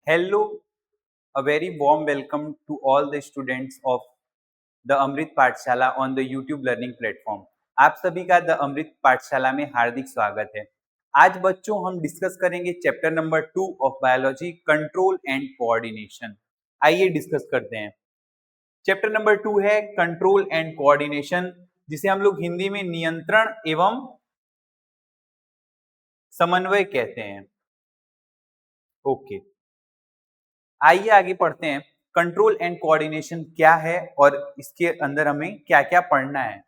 Hello, a very warm welcome to all the students of the Amrit पाठशाला on the YouTube learning platform. आप सभी का the अमृत पाठशाला में हार्दिक स्वागत है। आज बच्चों हम डिस्कस करेंगे chapter number 2 of biology, control and coordination. आइए डिस्कस करते हैं। चैप्टर नंबर 2 है कंट्रोल एंड कोऑर्डिनेशन, जिसे हम लोग हिंदी में नियंत्रण एवं समन्वय कहते हैं। ओके, आइए आगे पढ़ते हैं। कंट्रोल एंड कोऑर्डिनेशन क्या है और इसके अंदर हमें क्या क्या पढ़ना है,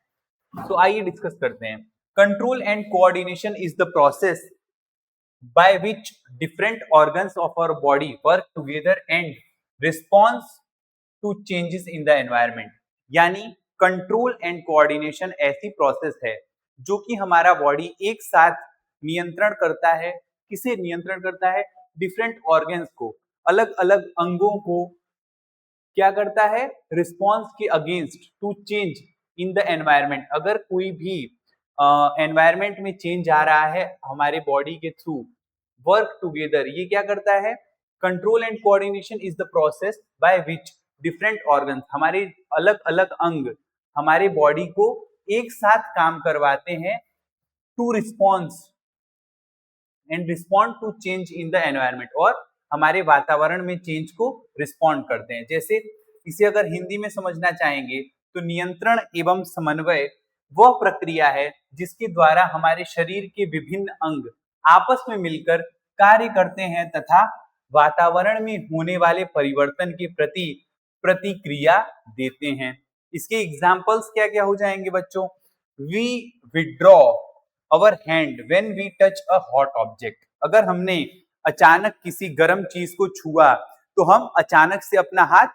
तो आइए डिस्कस करते हैं। Control and coordination is the process by which different organs of our body work together and response to changes in the environment. यानी कंट्रोल एंड कोऑर्डिनेशन ऐसी प्रोसेस है जो कि हमारा बॉडी एक साथ नियंत्रण करता है। किसे नियंत्रण करता है? डिफरेंट ऑर्गन्स को, अलग अलग अंगों को क्या करता है? रिस्पॉन्स के against to change in the environment. अगर कोई भी एनवायरनमेंट में चेंज आ रहा है हमारे बॉडी के थ्रू, वर्क टुगेदर, ये क्या करता है? Control and coordination is the process by which different organs, हमारे अलग अलग अंग हमारे बॉडी को एक साथ काम करवाते हैं to response and respond to change in the environment, और हमारे वातावरण में चेंज को रिस्पॉन्ड करते हैं। जैसे इसे अगर हिंदी में समझना चाहेंगे तो नियंत्रण एवं समन्वय वह प्रक्रिया है जिसके द्वारा हमारे शरीर के विभिन्न अंग आपस में मिलकर कार्य करते हैं तथा वातावरण में होने वाले परिवर्तन के प्रति प्रतिक्रिया देते हैं। इसके एग्जाम्पल्स क्या क्या हो जाएंगे बच्चों? We withdraw our hand when we touch a hot object. अगर हमने अचानक किसी गर्म चीज को छुआ तो हम अचानक से अपना हाथ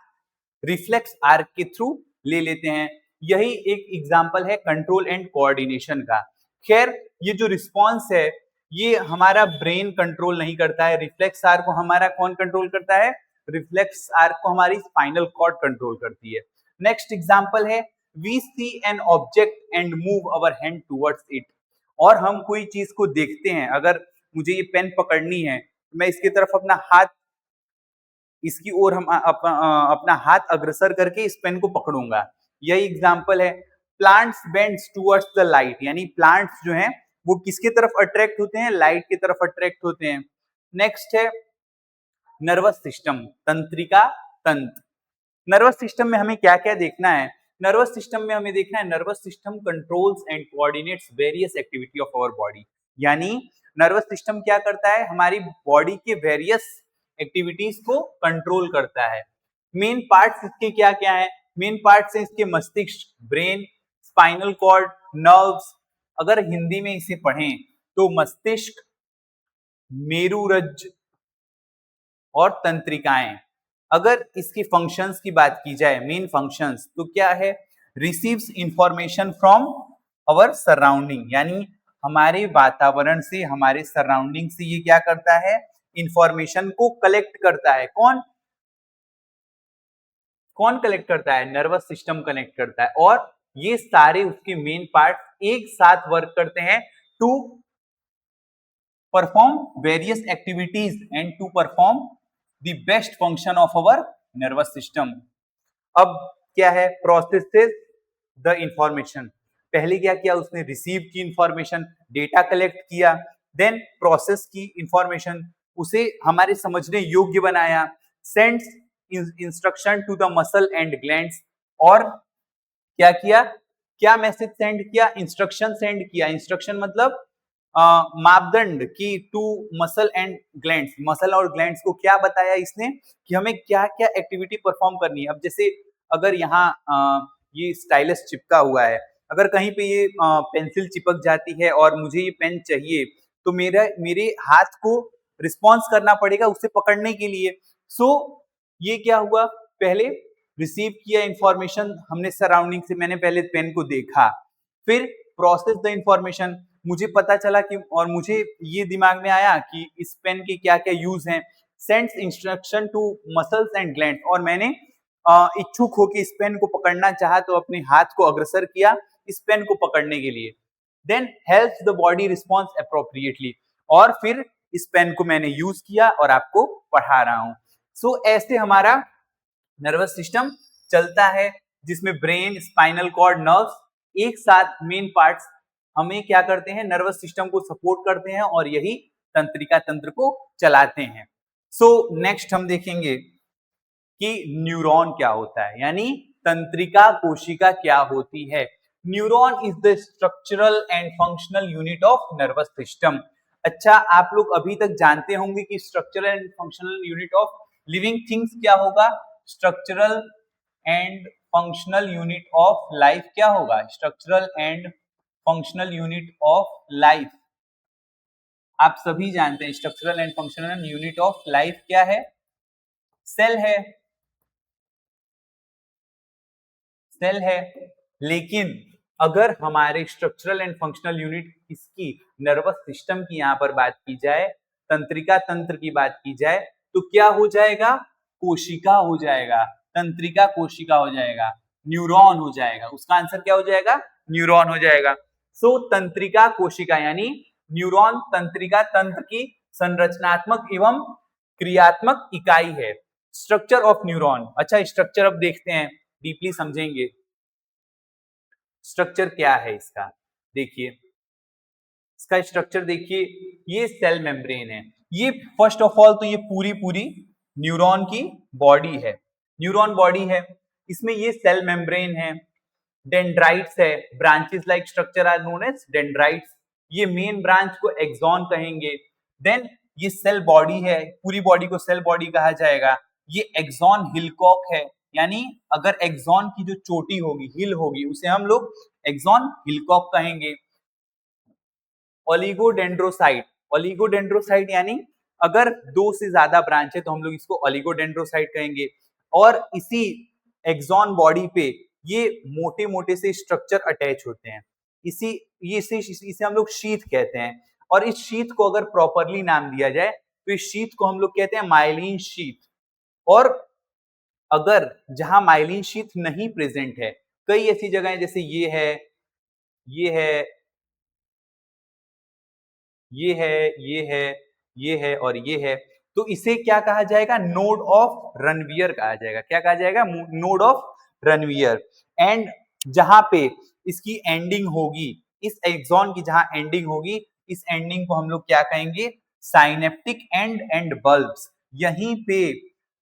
रिफ्लेक्स आर्क के थ्रू ले लेते हैं। यही एक एग्जाम्पल है कंट्रोल एंड कोऑर्डिनेशन का। खैर, ये जो रिस्पॉन्स है ये हमारा ब्रेन कंट्रोल नहीं करता है। रिफ्लेक्स आर्क को हमारा कौन कंट्रोल करता है? रिफ्लेक्स आर्क को हमारी स्पाइनल कॉर्ड कंट्रोल करती है। नेक्स्ट एग्जाम्पल है we see an object and move our hand towards it. और हम कोई चीज को देखते हैं, अगर मुझे ये पेन पकड़नी है तो मैं इसकी तरफ अपना हाथ, इसकी ओर हम अपना हाथ अग्रसर करके इस पेन को पकड़ूंगा। यही एग्जाम्पल है plants bends towards the light. यानी प्लांट्स जो हैं वो किसके तरफ अट्रैक्ट होते हैं? लाइट की तरफ अट्रैक्ट होते हैं। नेक्स्ट है नर्वस सिस्टम, तंत्रिका, तंत्र। नर्वस सिस्टम में हमें क्या क्या देखना है? नर्वस सिस्टम में हमें देखना है nervous system controls and coordinates various activity of our body. यानी नर्वस सिस्टम क्या करता है? हमारी बॉडी के वेरियस एक्टिविटीज को कंट्रोल करता है। मेन पार्ट्स इसके क्या क्या है? मेन पार्ट्स हैं इसके मस्तिष्क, ब्रेन, स्पाइनल कॉर्ड, नर्व्स। अगर हिंदी में इसे पढ़ें तो मस्तिष्क, मेरुरज्ज और तंत्रिकाएं। अगर इसकी फंक्शंस की बात की जाए, मेन फंक्शंस, तो क्या है? Receives information from our surrounding. यानी हमारे वातावरण से, हमारे सराउंडिंग से ये क्या करता है? इंफॉर्मेशन को कलेक्ट करता है। कौन कौन कलेक्ट करता है? नर्वस सिस्टम कलेक्ट करता है। और ये सारे उसके मेन पार्ट एक साथ वर्क करते हैं to perform various activities and to perform the best function of our nervous system. अब क्या है? Processes the information. पहले क्या किया उसने? रिसीव की इंफॉर्मेशन, डेटा कलेक्ट किया, देन प्रोसेस की इंफॉर्मेशन, उसे हमारे समझने योग्य बनाया, sends instruction to the muscle and glands. और क्या किया? क्या मैसेज सेंड किया? इंस्ट्रक्शन सेंड किया। इंस्ट्रक्शन मतलब मापदंड की to muscle and glands. Muscle और ग्लैंड्स को क्या बताया इसने कि हमें क्या क्या एक्टिविटी परफॉर्म करनी है। अब जैसे अगर यहाँ ये स्टाइलस चिपका हुआ है, अगर कहीं पे ये पेंसिल चिपक जाती है और मुझे ये पेन चाहिए, तो मेरे हाथ को रिस्पॉन्स करना पड़ेगा उसे पकड़ने के लिए। सो ये क्या हुआ? पहले रिसीव किया इंफॉर्मेशन हमने सराउंडिंग से, मैंने पहले पेन को देखा, फिर प्रोसेस द इंफॉर्मेशन, मुझे पता चला कि, और मुझे ये दिमाग में आया कि इस पेन के क्या क्या यूज हैं। Sends instruction to muscles and glands, और मैंने इच्छुक होकर इस पेन को पकड़ना चाहा तो अपने हाथ को अग्रसर किया इस पेन को पकड़ने के लिए। Then helps the body response appropriately, और फिर इस पेन को मैंने यूज किया और आपको पढ़ा रहा हूं। सो ऐसे हमारा नर्वस सिस्टम चलता है, जिसमें ब्रेन, स्पाइनल कॉर्ड, नर्व्स एक साथ मेन पार्ट्स हमें क्या करते हैं, नर्वस सिस्टम को सपोर्ट करते हैं और यही तंत्रिका तंत्र को चलाते हैं। सो नेक्स्ट हम देखेंगे कि न्यूरॉन क्या होता है, यानी तंत्रिका कोशिका क्या होती है। Neuron is the structural and functional unit of nervous system. अच्छा, आप लोग अभी तक जानते होंगे कि structural and functional unit of living things क्या होगा। Structural and functional unit of life क्या होगा, structural and functional unit of life आप सभी जानते हैं। Structural and functional unit of life क्या है, सेल है, सेल है। लेकिन अगर हमारे स्ट्रक्चरल एंड फंक्शनल यूनिट इसकी नर्वस सिस्टम की यहां पर बात की जाए, तंत्रिका तंत्र की बात की जाए, तो क्या हो जाएगा, कोशिका हो जाएगा, तंत्रिका कोशिका हो जाएगा, न्यूरॉन हो जाएगा। उसका आंसर क्या हो जाएगा, न्यूरॉन हो जाएगा। सो तंत्रिका कोशिका यानी न्यूरॉन तंत्रिका तंत्र की संरचनात्मक एवं क्रियात्मक इकाई है। स्ट्रक्चर ऑफ न्यूरॉन, अच्छा स्ट्रक्चर अब देखते हैं, डीपली समझेंगे स्ट्रक्चर क्या है इसका। देखिए इसका स्ट्रक्चर देखिए, ये सेल मेम्ब्रेन है। ये फर्स्ट ऑफ ऑल तो ये पूरी पूरी न्यूरॉन की बॉडी है, न्यूरॉन बॉडी है। इसमें ये सेल मेम्ब्रेन है, डेंड्राइट्स है, branches like structure are known as dendrites. ये मेन ब्रांच को एक्सॉन कहेंगे। देन ये सेल बॉडी है, पूरी बॉडी को सेल बॉडी कहा जाएगा। ये एक्सॉन हिलकॉक है, यानी अगर एक्सॉन की जो चोटी होगी, हिल होगी, उसे हम लोग एक्सॉन हिलकॉक कहेंगे। ओलिगोडेंड्रोसाइट, ओलिगोडेंड्रोसाइट यानी अगर दो से ज्यादा ब्रांच है तो हम लोग इसको ओलिगोडेंड्रोसाइट कहेंगे। और इसी एक्सॉन बॉडी पे ये मोटे मोटे से स्ट्रक्चर अटैच होते हैं, इसे हम लोग शीथ कहते हैं। और इस शीथ को अगर प्रॉपरली नाम दिया जाए तो इस शीथ को हम लोग कहते हैं माइलिन शीथ। और अगर जहां माइलिन शीथ नहीं प्रेजेंट है, कई ऐसी जगह जैसे ये है, ये है, ये है, ये है, ये है और ये है, तो इसे क्या कहा जाएगा, नोड ऑफ रनवियर कहा जाएगा। क्या कहा जाएगा, नोड ऑफ रनवियर। एंड जहां पे इसकी एंडिंग होगी, इस एक्सॉन की जहां एंडिंग होगी, इस एंडिंग को हम लोग क्या कहेंगे, साइनेप्टिक एंड बल्ब्स। यहीं पे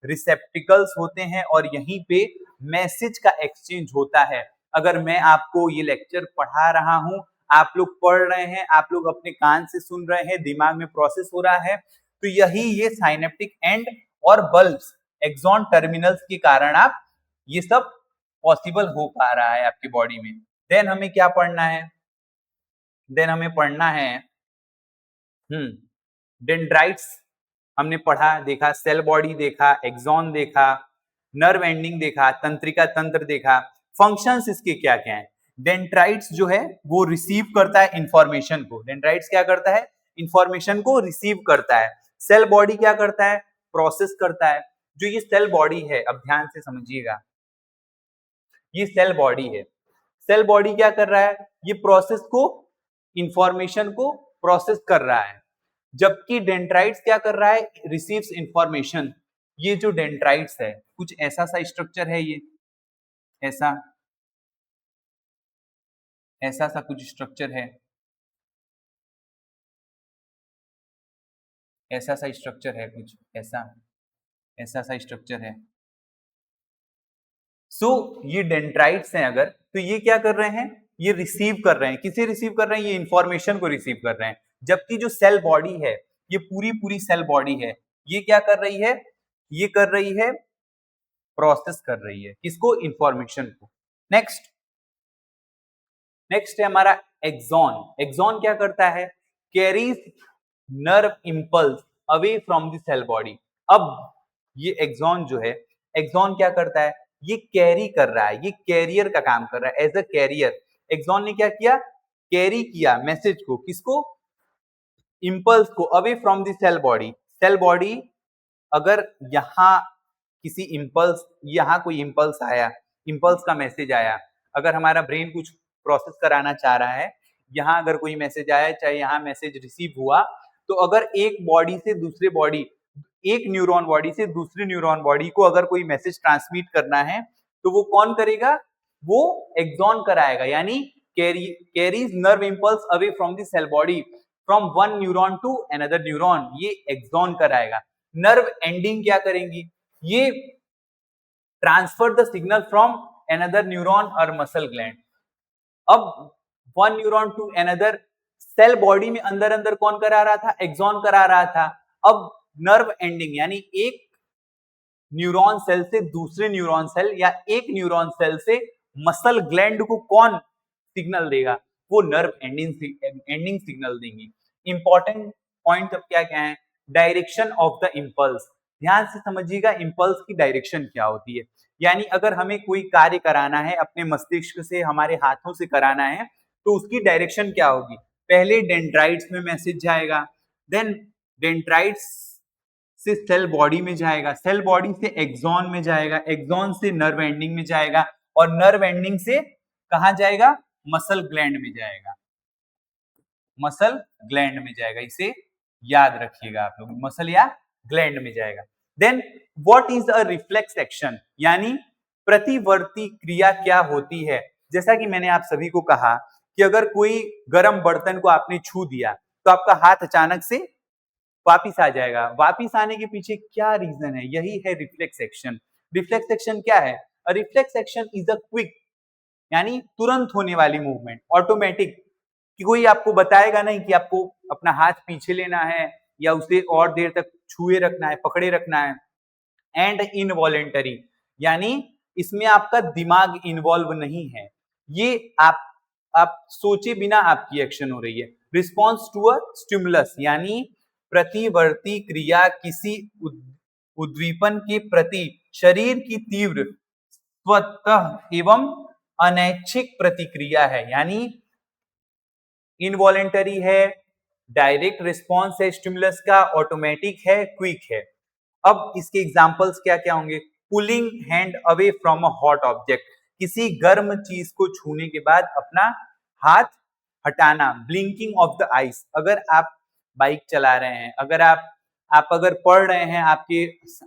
रिसेप्टिकल्स होते हैं और यहीं पे मैसेज का एक्सचेंज होता है। अगर मैं आपको ये लेक्चर पढ़ा रहा हूं, आप लोग पढ़ रहे हैं, आप लोग अपने कान से सुन रहे हैं, दिमाग में प्रोसेस हो रहा है, तो यही ये साइनेप्टिक एंड और बल्ब्स, एक्सॉन टर्मिनल्स के कारण आप ये सब पॉसिबल हो पा रहा है आपकी बॉडी में। देन हमें क्या पढ़ना है, देन हमें पढ़ना है डेंड्राइट्स हमने पढ़ा, देखा, सेल बॉडी देखा, एक्सॉन देखा, नर्व एंडिंग देखा, तंत्रिका तंत्र देखा। फंक्शंस इसके क्या क्या हैं, डेंड्राइट्स जो है वो रिसीव करता है इंफॉर्मेशन को, डेंड्राइट्स क्या करता है, इंफॉर्मेशन को रिसीव करता है। सेल बॉडी क्या करता है, प्रोसेस करता है। जो ये सेल बॉडी है, अब ध्यान से समझिएगा, ये सेल बॉडी है, सेल बॉडी क्या कर रहा है, ये प्रोसेस को, इंफॉर्मेशन को प्रोसेस कर रहा है। जबकि डेंड्राइट्स क्या कर रहा है, रिसीव्स इंफॉर्मेशन। ये जो डेंड्राइट्स है कुछ ऐसा सा स्ट्रक्चर है, ये ऐसा ऐसा सा कुछ स्ट्रक्चर है, ऐसा सा स्ट्रक्चर है, कुछ ऐसा ऐसा सा स्ट्रक्चर है। सो ये डेंड्राइट्स हैं अगर, तो ये क्या कर रहे हैं, ये रिसीव कर रहे हैं, किसे रिसीव कर रहे हैं, ये इंफॉर्मेशन को रिसीव कर रहे हैं। जबकि जो सेल बॉडी है, ये पूरी पूरी सेल बॉडी है, ये क्या कर रही है, ये कर रही है, प्रोसेस कर रही है किसको, इंफॉर्मेशन को। नेक्स्ट नेक्स्ट है हमारा एक्सॉन। एक्सॉन क्या करता है, carries nerve impulse away from the cell body. अब ये एक्सॉन जो है, एक्सॉन क्या करता है, ये कैरी कर रहा है, ये कैरियर का काम कर रहा है, एज अ कैरियर। एक्सॉन ने क्या किया, कैरी किया मैसेज को, किसको, इंपल्स को, away from the cell body. Cell body अगर यहाँ किसी इंपल्स, यहाँ कोई इंपल्स आया, इंपल्स का मैसेज आया, अगर हमारा ब्रेन कुछ प्रोसेस कराना चाह रहा है, यहाँ अगर कोई मैसेज आया, चाहे यहाँ मैसेज रिसीव हुआ, तो अगर एक बॉडी से दूसरे बॉडी, एक न्यूरॉन बॉडी से दूसरी न्यूरॉन बॉडी को अगर कोई मैसेज ट्रांसमिट करना है तो वो कौन करेगा, वो एक्सॉन कराएगा, यानी carries nerve impulse away from the cell body from one neuron to another neuron, ये एक्सॉन कराएगा। नर्व एंडिंग क्या करेंगी, ये transfer the signal from another neuron और मसल ग्लैंड। अब one neuron to another, cell body में अंदर अंदर कौन करा रहा था, एक्सॉन करा रहा था। अब नर्व एंडिंग यानी एक न्यूरॉन सेल से दूसरे न्यूरॉन सेल या एक न्यूरॉन सेल से मसल ग्लैंड को कौन सिग्नल देगा, वो नर्व एंडिंग सिग्नल देंगी। इंपॉर्टेंट पॉइंट अब क्या क्या है, डायरेक्शन ऑफ द इंपल्स, ध्यान से समझिएगा इंपल्स की डायरेक्शन क्या होती है। यानी अगर हमें कोई कार्य कराना है अपने मस्तिष्क से, हमारे हाथों से कराना है, तो उसकी डायरेक्शन क्या होगी, पहले डेंड्राइट्स में मैसेज जाएगा, देन डेंड्राइट्स से सेल बॉडी में जाएगा, सेल बॉडी से एक्सॉन में जाएगा, एक्सॉन से नर्व एंडिंग में जाएगा, और नर्व एंडिंग से कहां जाएगा, मसल ग्लैंड में जाएगा, मसल ग्लैंड में जाएगा। इसे याद रखिएगा आप लोग, मसल या ग्लैंड में जाएगा। Then what is a reflex action, यानी प्रतिवर्ती क्रिया क्या होती है। जैसा कि मैंने आप सभी को कहा कि अगर कोई गर्म बर्तन को आपने छू दिया तो आपका हाथ अचानक से वापिस आ जाएगा। वापिस आने के पीछे क्या रीजन है, यही है रिफ्लेक्स एक्शन। रिफ्लेक्स एक्शन क्या है, अ reflex action is a quick यानी तुरंत होने वाली मूवमेंट, ऑटोमेटिक, कि कोई आपको बताएगा नहीं कि आपको अपना हाथ पीछे लेना है या उसे और देर तक छुए रखना है, पकड़े रखना है। एंड इनवॉलेंटरी यानी इसमें आपका दिमाग इन्वॉल्व नहीं है, ये आप सोचे बिना आपकी एक्शन हो रही है। रिस्पॉन्स टू अ स्टिमुलस यानी प्रतिवर्ती क्रिया किसी उद्दीपन के प्रति शरीर की तीव्र स्वतः एवं अनैच्छिक प्रतिक्रिया है, यानी इनवॉलेंटरी है, डायरेक्ट रिस्पॉन्स है स्टिमुलस का, ऑटोमेटिक है, क्विक है। अब इसके एग्जांपल्स क्या क्या होंगे, pulling hand away from a hot object, किसी गर्म चीज को छूने के बाद अपना हाथ हटाना। ब्लिंकिंग ऑफ द आईज, अगर आप बाइक चला रहे हैं, अगर आप अगर पढ़ रहे हैं, आपके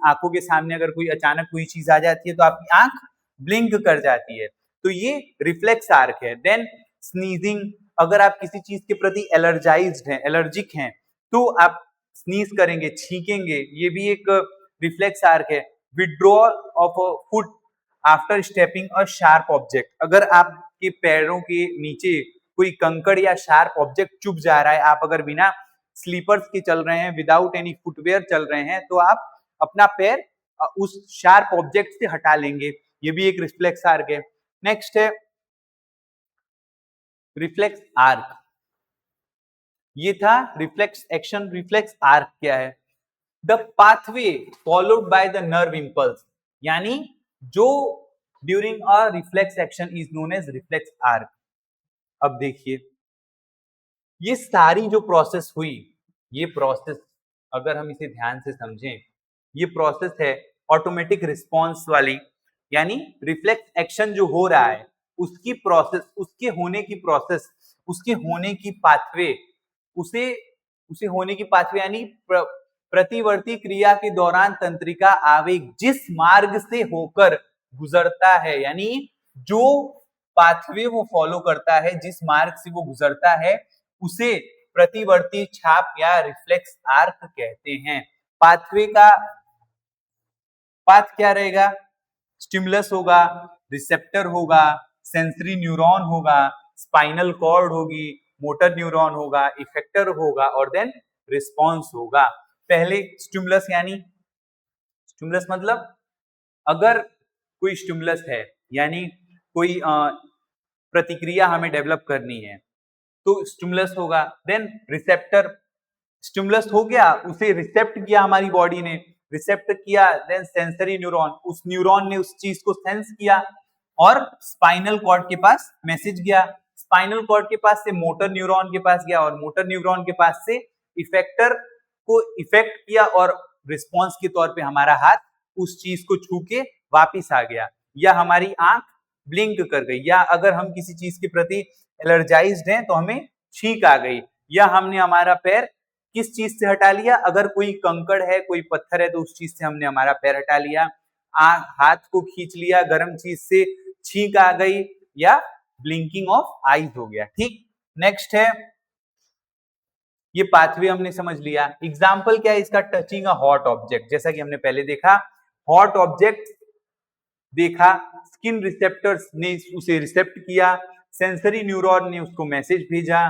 आंखों के सामने अगर कोई अचानक कोई चीज आ जाती है तो आपकी आंख ब्लिंक कर जाती है, तो ये रिफ्लेक्स आर्क है। देन स्नीजिंग, अगर आप किसी चीज के प्रति एलर्जाइज्ड हैं, एलर्जिक हैं, तो आप स्नीज करेंगे, छींकेंगे, ये भी एक रिफ्लेक्स आर्क है। Withdrawal of a foot after stepping a sharp object, अगर आपके पैरों के नीचे कोई कंकड़ या शार्प ऑब्जेक्ट चुभ जा रहा है, आप अगर बिना स्लीपर्स के चल रहे हैं, विदाउट एनी फुटवेयर चल रहे हैं, तो आप अपना पैर उस शार्प ऑब्जेक्ट से हटा लेंगे, ये भी एक रिफ्लेक्स आर्क है। नेक्स्ट है रिफ्लेक्स आर्क, ये था रिफ्लेक्स एक्शन। रिफ्लेक्स आर्क क्या है, the pathway followed by the nerve impulse, यानी जो during a reflex action is known as reflex arc. अब देखिए ये सारी जो प्रोसेस हुई, ये प्रोसेस अगर हम इसे ध्यान से समझें, ये प्रोसेस है ऑटोमेटिक रिस्पॉन्स वाली, यानी रिफ्लेक्स एक्शन जो हो रहा है उसकी प्रोसेस, उसके होने की प्रोसेस, उसके होने की पाथवे, उसे होने की पाथवे यानी प्रतिवर्ती क्रिया के दौरान तंत्रिका आवेग जिस मार्ग से होकर गुजरता है, यानी जो पाथवे वो फॉलो करता है, जिस मार्ग से वो गुजरता है, उसे प्रतिवर्ती छाप या रिफ्लेक्स आर्क कहते हैं। पाथवे का पाथ क्या रहेगा, स्टिमुलस होगा, रिसेप्टर होगा, सेंसरी न्यूरॉन होगा, स्पाइनल कॉर्ड होगी, मोटर न्यूरॉन होगा, इफेक्टर होगा, और देन रिस्पॉन्स होगा। पहले स्टिमुलस, यानी स्टिमुलस मतलब अगर कोई स्टिमुलस है, यानी कोई प्रतिक्रिया हमें डेवलप करनी है, तो स्टिमुलस होगा। देन रिसेप्टर, स्टिमुलस हो गया, उसे रिसेप्ट किया हमारी बॉडी ने, रिसेप्ट किया, देन सेंसरी न्यूरॉन, उस न्यूरॉन ने उस चीज को सेंस किया और स्पाइनल कॉर्ड के पास मैसेज गया, स्पाइनल कॉर्ड के पास से मोटर न्यूरॉन के पास गया और मोटर न्यूरॉन के पास से इफेक्टर को इफेक्ट किया और रिस्पॉन्स के तौर पे हमारा हाथ उस चीज को छू के वापिस आ गया, या हमारी आंख ब्लिंक कर गई, या अगर हम किसी चीज के प्रति एलर्जाइज्ड हैं तो हमें छींक आ गई, या हमने हमारा पैर किस चीज से हटा लिया? अगर कोई कंकड़ है, कोई पत्थर है, तो उस चीज से हमने हमारा पैर हटा लिया। हाथ को खींच लिया गर्म चीज से, छींक आ गई, या ब्लिंकिंग ऑफ आईज हो गया। ठीक, नेक्स्ट है, ये पाथवे हमने समझ लिया। एग्जाम्पल क्या है इसका? टचिंग अ हॉट ऑब्जेक्ट, जैसा कि हमने पहले देखा, हॉट ऑब्जेक्ट देखा, स्किन रिसेप्टर्स ने उसे रिसेप्ट किया, सेंसरी न्यूरॉन ने उसको मैसेज भेजा,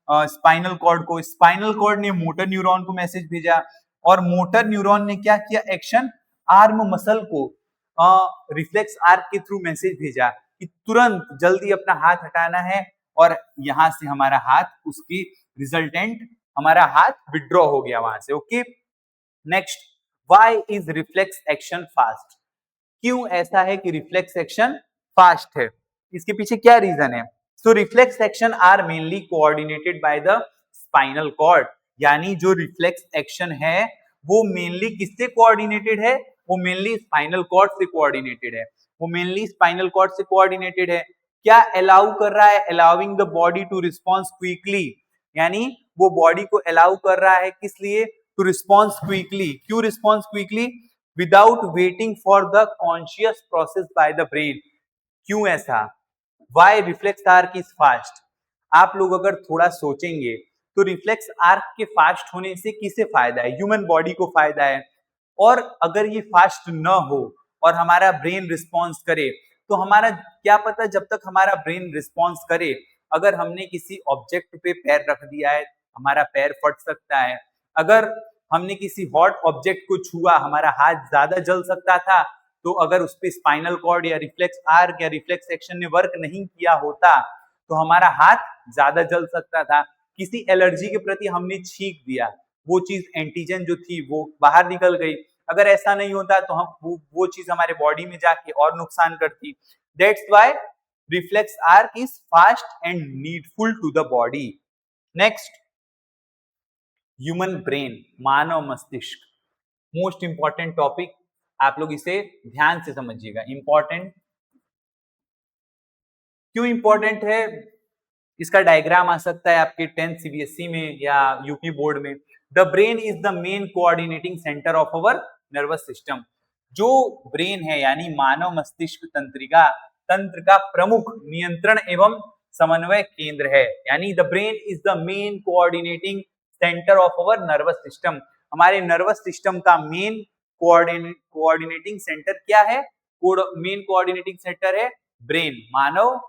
स्पाइनल कॉर्ड को, स्पाइनल कॉर्ड ने मोटर न्यूरॉन को मैसेज भेजा, और मोटर न्यूरॉन ने क्या किया? एक्शन आर्म मसल को रिफ्लेक्स आर्क के थ्रू मैसेज भेजा कि तुरंत जल्दी अपना हाथ हटाना है, और यहां से हमारा हाथ उसकी रिजल्टेंट, हमारा हाथ विड्रॉ हो गया वहां से। Okay, next, why is reflex action fast? क्यों ऐसा है कि रिफ्लेक्स एक्शन फास्ट है? इसके पीछे क्या रीजन है? So reflex action are mainly coordinated by the spinal cord, यानी जो रिफ्लेक्स एक्शन है वो मेनली किससे कोऑर्डिनेटेड है? वो मेनली स्पाइनल कॉर्ड से कोऑर्डिनेटेड है। वो मेनली स्पाइनल कॉर्ड से कोऑर्डिनेटेड है। क्या अलाउ कर रहा है? Allowing the body to response quickly, यानी वो बॉडी को अलाउ कर रहा है किस लिए? To response quickly. क्यों response quickly? Without waiting for the conscious process by the brain. क्यों ऐसा? Why reflex arc is fast? आप लोग अगर थोड़ा सोचेंगे तो रिफ्लेक्स आर्क के फास्ट होने से किसे फायदा है? ह्यूमन बॉडी को फायदा है। और अगर ये फास्ट न हो और हमारा ब्रेन रिस्पॉन्स करे, तो हमारा क्या पता, जब तक हमारा ब्रेन रिस्पॉन्स करे, अगर हमने किसी ऑब्जेक्ट पे पैर रख दिया है, हमारा पैर फट सकता है। अगर हमने किसी हॉट ऑब्जेक्ट को छुआ, हमारा हाथ ज्यादा जल सकता था। तो अगर उस पर स्पाइनल कॉर्ड या रिफ्लेक्स आर्क या रिफ्लेक्स एक्शन ने वर्क नहीं किया होता, तो हमारा हाथ ज्यादा जल सकता था। किसी एलर्जी के प्रति हमने छींक दिया, वो चीज एंटीजन जो थी वो बाहर निकल गई। अगर ऐसा नहीं होता तो हम वो चीज हमारे बॉडी में जाके और नुकसान करती। That's why reflex arc is fast and needful to the body. Next, human brain, मानव मस्तिष्क, मोस्ट इंपॉर्टेंट टॉपिक, आप लोग इसे ध्यान से समझिएगा। इंपॉर्टेंट क्यों इंपॉर्टेंट है? इसका डायग्राम आ सकता है आपके 10th सीबीएसई में या यूपी बोर्ड में। The brain is the main coordinating centre of our nervous system. जो ब्रेन है यानी मानव मस्तिष्क तंत्र का प्रमुख नियंत्रण एवं समन्वय केंद्र है। यानी the brain is the main coordinating centre of our nervous system. हमारे नर्वस सिस्टम का मेन कोऑर्डिनेटिंग सेंटर क्या है? मेन कोऑर्डिनेटिंग सेंटर है ब्रेन, मानव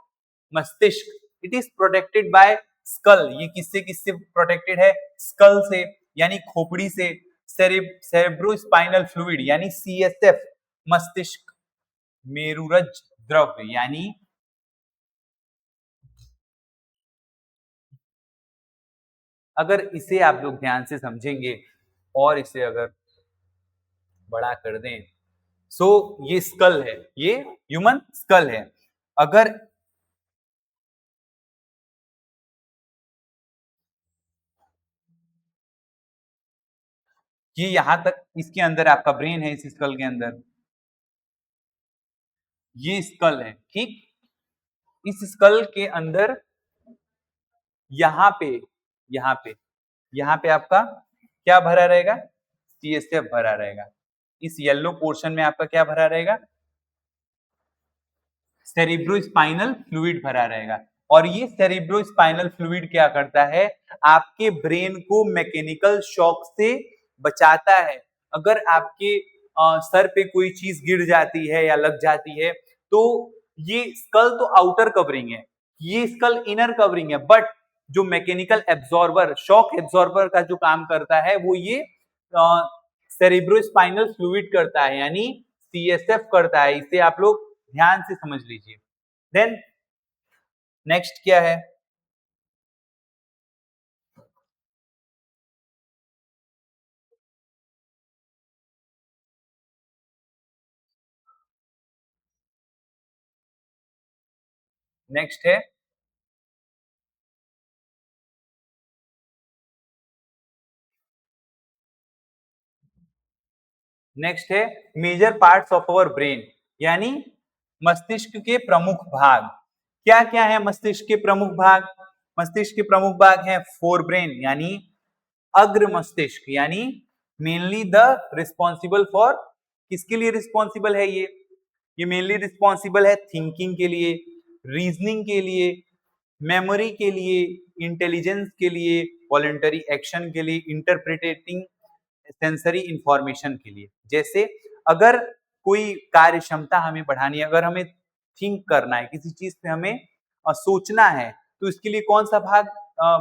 मस्तिष्क। It is protected by skull. ये किससे किससे प्रोटेक्टेड है? स्कल से, यानी खोपड़ी से। सेरेब्रोस्पाइनल फ्लूइड यानी सीएसएफ, मस्तिष्क मेरुरज द्रव, यानी अगर इसे आप लोग ध्यान से समझेंगे और इसे अगर बड़ा कर दें, सो ये स्कल है, ये ह्यूमन स्कल है। अगर ये यहां तक, इसके अंदर आपका ब्रेन है, इस स्कल के अंदर ये स्कल है। ठीक, इस स्कल के अंदर यहाँ पे यहाँ पे यहाँ पे आपका क्या भरा रहेगा? सीएसएफ भरा रहेगा। इस येलो पोर्शन में आपका क्या भरा रहेगा? सेरिब्रोस्पाइनल फ्लूइड भरा रहेगा। और ये सेरिब्रोस्पाइनल फ्लूइड क्या करता है? आपके ब्रेन को मैकेनिकल शॉक से बचाता है। अगर आपके सर पे कोई चीज गिर जाती है या लग जाती है, तो ये स्कल तो आउटर कवरिंग है, ये स्कल इनर कवरिंग है, बट जो मैकेनिकल एब्जॉर्बर, शॉक एब्जॉर्बर का जो काम करता है वो ये सेरिब्रोस्पाइनल फ्लूइड करता है, यानी सीएसएफ करता है। इसे आप लोग ध्यान से समझ लीजिए। देन नेक्स्ट क्या है? नेक्स्ट है नेक्स्ट है major parts of our brain, यानी मस्तिष्क के प्रमुख भाग। क्या क्या है मस्तिष्क के प्रमुख भाग? मस्तिष्क के प्रमुख भाग हैं फोर ब्रेन, यानी अग्र मस्तिष्क यानी मेनली द रिस्पॉन्सिबल फॉर, किसके लिए रिस्पॉन्सिबल है ये मेनली रिस्पॉन्सिबल है थिंकिंग के लिए, रीजनिंग के लिए, मेमोरी के लिए, इंटेलिजेंस के लिए, वॉलंटरी एक्शन के लिए, इंटरप्रिटेटिंग सेंसरी इंफॉर्मेशन के लिए। जैसे अगर कोई कार्य क्षमता हमें बढ़ानी है, अगर हमें थिंक करना है, किसी चीज पे हमें सोचना है, तो इसके लिए कौन सा भाग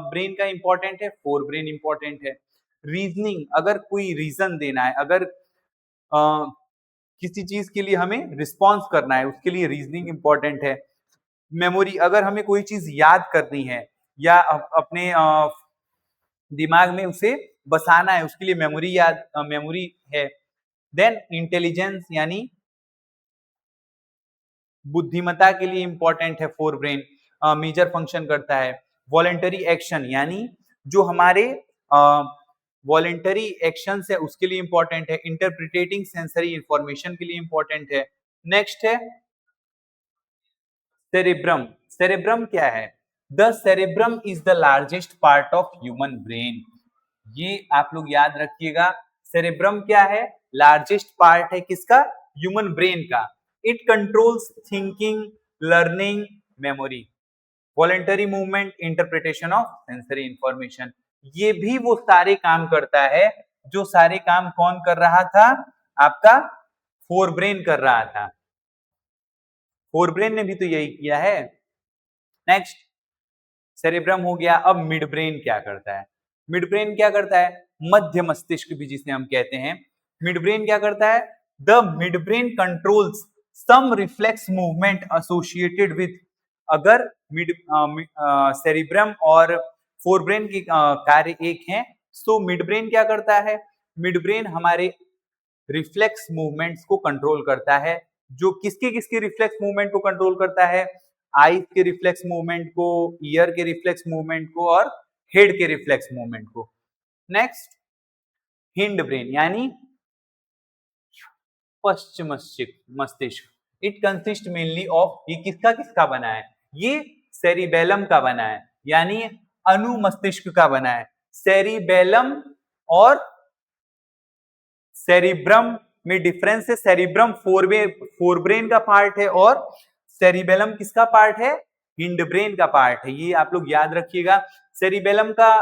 ब्रेन का इंपॉर्टेंट है? फोर ब्रेन इंपॉर्टेंट है। रीजनिंग, अगर कोई रीजन देना है, अगर किसी चीज के लिए हमें रिस्पॉन्स करना है, उसके लिए रीजनिंग इंपॉर्टेंट है। मेमोरी, अगर हमें कोई चीज याद करनी है या अपने दिमाग में उसे बसाना है, उसके लिए मेमोरी है। देन इंटेलिजेंस यानी बुद्धिमत्ता के लिए इंपॉर्टेंट है फोर ब्रेन, मेजर फंक्शन करता है। वॉलेंटरी एक्शन यानी जो हमारे वॉलेंटरी एक्शन है उसके लिए इंपॉर्टेंट है। इंटरप्रिटेटिंग सेंसरी इंफॉर्मेशन के लिए इंपॉर्टेंट है। नेक्स्ट है सेरेब्रम। सेरेब्रम क्या है? The cerebrum is the largest part of human brain. ये आप लोग याद रखिएगा, सेरेब्रम क्या है? लार्जेस्ट पार्ट है किसका? ह्यूमन ब्रेन का। It controls thinking, learning, memory, voluntary movement, interpretation of sensory information. ये भी वो सारे काम करता है जो सारे काम कौन कर रहा था? आपका फोर ब्रेन कर रहा था। फोर ब्रेन ने भी तो यही किया है। नेक्स्ट, सेरेब्रम हो गया। अब मिड ब्रेन क्या करता है? मिड ब्रेन क्या करता है? मध्य मस्तिष्क भी जिसे हम कहते हैं। मिड ब्रेन क्या करता है? The mid brain controls some reflex movement associated with, अगर मिड सेरेब्रम और फोर ब्रेन की कार्य एक है, तो मिड ब्रेन क्या करता है? मिड ब्रेन हमारे रिफ्लेक्स मूवमेंट्स को कंट्रोल करता है। जो किसके किसके रिफ्लेक्स मूवमेंट को कंट्रोल करता है? आईज के रिफ्लेक्स मूवमेंट को, ईयर के रिफ्लेक्स मूवमेंट को और हेड के रिफ्लेक्स मूवमेंट को। नेक्स्ट, हिंड ब्रेन यानी पश्चिम मस्तिष्क। इट कंसिस्ट मेनली ऑफ, ये किसका किसका बना है? ये सेरिबेलम का बना है, यानी अनुमस्तिष्क का बना है। सेरिबेलम और सेरिब्रम में डिफरेंस है। सेरिब्रम फोर ब्रेन का पार्ट है और सेरिबेलम किसका पार्ट है? हिंड ब्रेन का पार्ट है। ये आप लोग याद रखिएगा। सेरिबेलम का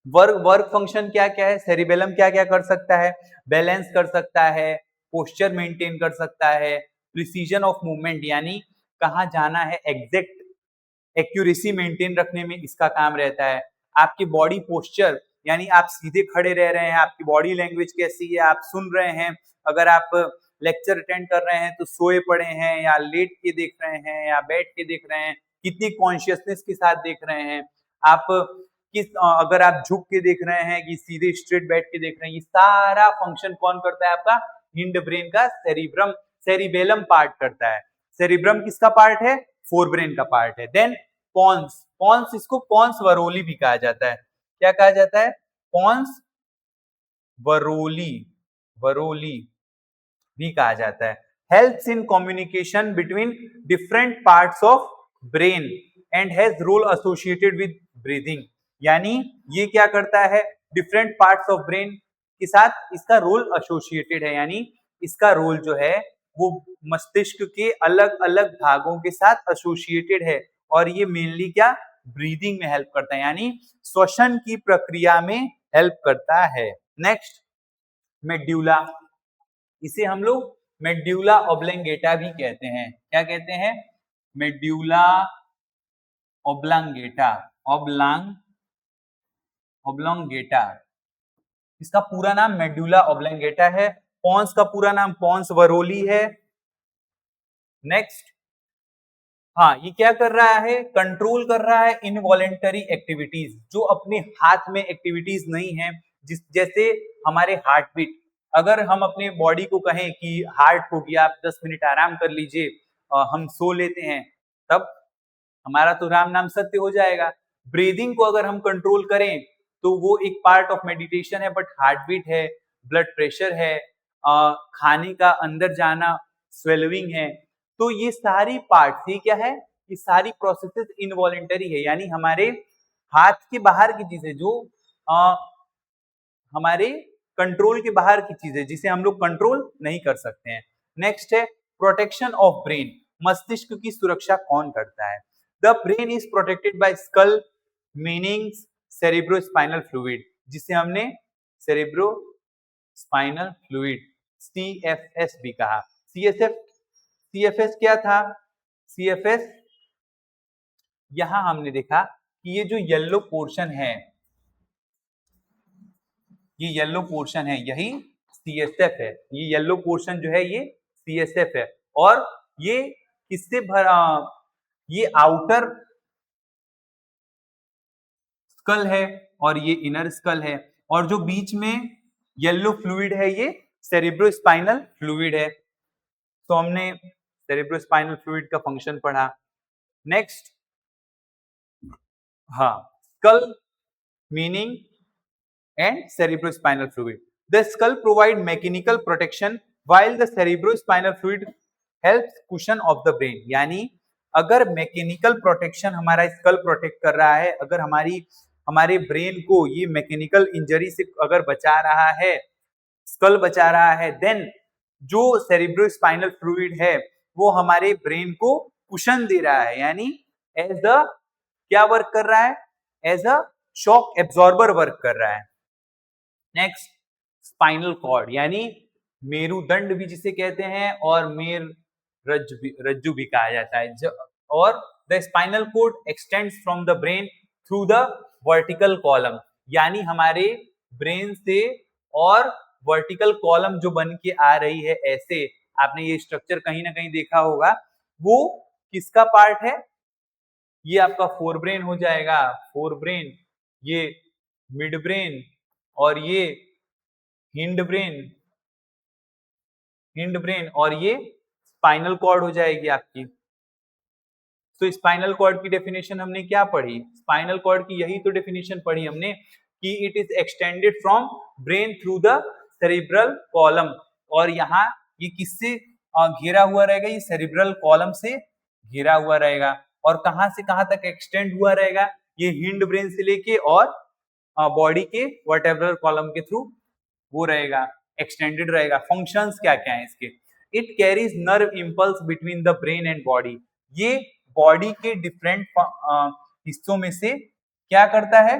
वर्क फंक्शन क्या क्या है? सेरिबेलम क्या क्या कर सकता है? बैलेंस कर सकता है, पोस्चर मेंटेन कर सकता है, प्रिसीजन ऑफ मूवमेंट यानी कहाँ जाना है एग्जैक्ट एक्यूरेसी मेंटेन रखने में इसका काम रहता है। आपकी बॉडी पोस्चर यानी आप सीधे खड़े रह रहे हैं, आपकी बॉडी लैंग्वेज कैसी है, आप सुन रहे हैं, अगर आप लेक्चर अटेंड कर रहे हैं तो सोए पड़े हैं या लेट के देख रहे हैं या बैठ के देख रहे हैं, कितनी कॉन्शियसनेस के साथ देख रहे हैं आप, अगर आप झुक के देख रहे हैं कि सीधे स्ट्रेट बैठ के देख रहे हैं, ये सारा फंक्शन कौन करता है? आपका हिंड ब्रेन का सेरिबेलम पार्ट करता है। सेरिब्रम किसका पार्ट है? फोर ब्रेन का पार्ट है। देन पॉन्स, इसको पॉन्स वरोली भी कहा जाता है। क्या कहा जाता है? पॉन्स वरोली भी कहा जाता है। Helps in communication between different parts of brain and has role associated with breathing, यानी ये क्या करता है? डिफरेंट पार्ट्स ऑफ ब्रेन के साथ इसका रोल एसोसिएटेड है, यानी इसका रोल जो है वो मस्तिष्क के अलग अलग भागों के साथ एसोसिएटेड है और ये मेनली क्या? ब्रीदिंग में हेल्प करता है, यानी श्वसन की प्रक्रिया में हेल्प करता है। नेक्स्ट, मेड्यूला, इसे हम लोग मेड्यूला ऑब्लंगेटा भी कहते हैं। क्या कहते हैं? मेड्यूला ऑब्लंगेटा, ऑब्लंगेटा, इसका पूरा नाम मेड्यूला ऑब्लंगेटा है। पॉन्स का पूरा नाम पॉन्स वरोली है। नेक्स्ट, हाँ, ये क्या कर रहा है? कंट्रोल कर रहा है इनवॉलेंटरी एक्टिविटीज, जो अपने हाथ में एक्टिविटीज नहीं है, जैसे हमारे हार्ट बीट। अगर हम अपने बॉडी को कहें कि हार्ट हो गया, आप 10 मिनट आराम कर लीजिए, हम सो लेते हैं, तब हमारा तो राम नाम सत्य हो जाएगा। ब्रीदिंग को अगर हम कंट्रोल करें तो वो एक पार्ट ऑफ मेडिटेशन है, बट हार्ट बीट है, ब्लड प्रेशर है, खाने का अंदर जाना, स्वेलविंग है, तो ये सारी पार्ट ही क्या है? ये सारी प्रोसेसेस इनवॉलेंटरी है, यानी हमारे हाथ के बाहर की चीजें जो आ, हमारे कंट्रोल के बाहर की चीजें जिसे हम लोग कंट्रोल नहीं कर सकते हैं। नेक्स्ट है प्रोटेक्शन ऑफ ब्रेन, मस्तिष्क की सुरक्षा कौन करता है? The brain is protected by skull meaning cerebrospinal fluid, जिसे हमने सेरेब्रो स्पाइनल फ्लूइड CFS भी कहा। CFS क्या था? CFS यहां हमने देखा कि ये जो येलो पोर्शन है, ये येलो पोर्शन है, यही CSF है। ये येलो पोर्शन जो है ये CSF है और ये किससे भरा, ये आउटर स्कल है और ये इनर स्कल है और जो बीच में येलो फ्लूइड है ये सेरेब्रोस्पाइनल फ्लूइड है। तो हमने सेरेब्रोस्पाइनल फ्लूइड का फंक्शन पढ़ा। नेक्स्ट, हाँ, skull meaning and cerebrospinal fluid. The skull provide mechanical protection while the cerebrospinal fluid helps cushion of the brain. यानी अगर मैकेनिकल प्रोटेक्शन हमारा स्कल प्रोटेक्ट कर रहा है, अगर हमारे ब्रेन को ये मैकेनिकल इंजरी से अगर बचा रहा है, स्कल बचा रहा है, देन जो सेरेब्रोस्पाइनल फ्लूइड है वो हमारे ब्रेन को कुशन दे रहा है, यानी एज अ क्या वर्क कर रहा है? As a shock absorber work कर रहा है। नेक्स्ट, स्पाइनल कॉर्ड, यानी मेरुदंड भी जिसे कहते हैं और रज्जु भी कहा जाता है। और the spinal cord extends from the brain through the vertical column, यानी हमारे ब्रेन से और वर्टिकल कॉलम जो बन के आ रही है, ऐसे आपने ये स्ट्रक्चर कहीं ना कहीं देखा होगा, वो किसका पार्ट है? ये आपका फोर ब्रेन हो जाएगा, फोर ब्रेन, ये मिड ब्रेन और ये हिंड ब्रेन और ये स्पाइनल कॉर्ड हो जाएगी आपकी। तो स्पाइनल कॉर्ड की डेफिनेशन हमने क्या पढ़ी? स्पाइनल कॉर्ड की यही तो डेफिनेशन पढ़ी हमने कि it is extended from brain through the cerebral column, और यहाँ ये किससे घेरा हुआ रहेगा? ये सेरिब्रल कॉलम से घेरा हुआ रहेगा। और कहां से कहां तक एक्सटेंड हुआ रहेगा? ये हिंड ब्रेन से लेके और बॉडी के वर्टेब्रल कॉलम के थ्रू वो रहेगा, एक्सटेंडेड रहेगा। फंक्शंस क्या क्या है इसके? It carries nerve impulse between the brain and body, ये बॉडी के डिफरेंट हिस्सों में से क्या करता है?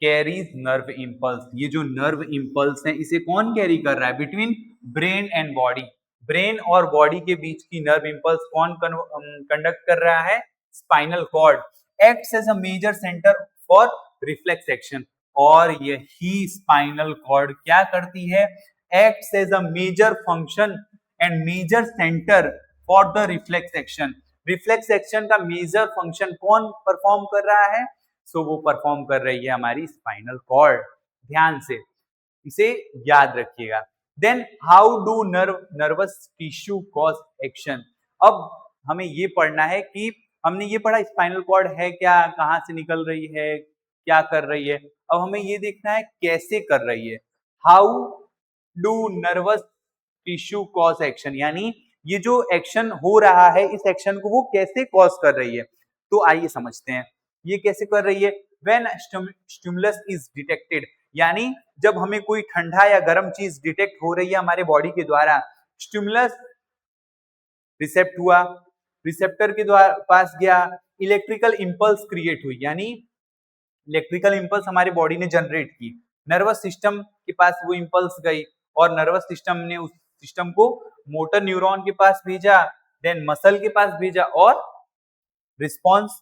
Carries nerve impulse. ये जो नर्व इंपल्स है इसे कौन कैरी कर रहा है? Between brain and body, brain और बॉडी के बीच की नर्व इंपल्स कौन कंडक्ट कर रहा है? Spinal cord. Acts as a major centre for reflex action, और यही स्पाइनल कॉर्ड क्या करती है? Acts as a major function and major centre for the reflex action. Reflex action का मेजर फंक्शन कौन परफॉर्म कर रहा है? सो वो परफॉर्म कर रही है हमारी स्पाइनल कॉर्ड। ध्यान से इसे याद रखिएगा। Then how do nervous tissue cause action. अब हमें ये पढ़ना है कि हमने ये पढ़ा स्पाइनल कॉर्ड है क्या, कहां से निकल रही है, क्या कर रही है। अब हमें ये देखना है कैसे कर रही है। How do nervous tissue cause action, यानी ये जो एक्शन हो रहा है इस एक्शन को वो कैसे कॉज कर रही है। तो आइए समझते हैं ये कैसे कर रही है। व्हेन स्टिमुलस इज डिटेक्टेड, यानी जब हमें कोई ठंडा या गर्म चीज डिटेक्ट हो रही है हमारे बॉडी के द्वारा, स्टिमुलस रिसेप्ट हुआ, रिसेप्टर के द्वारा पास गया, इलेक्ट्रिकल इंपल्स क्रिएट हुई, यानी इलेक्ट्रिकल इंपल्स हमारी बॉडी ने जनरेट की, नर्वस सिस्टम के पास वो इंपल्स गई और नर्वस सिस्टम ने उस सिस्टम को मोटर न्यूरॉन के पास भेजा, देन मसल के पास भेजा और रिस्पॉन्स,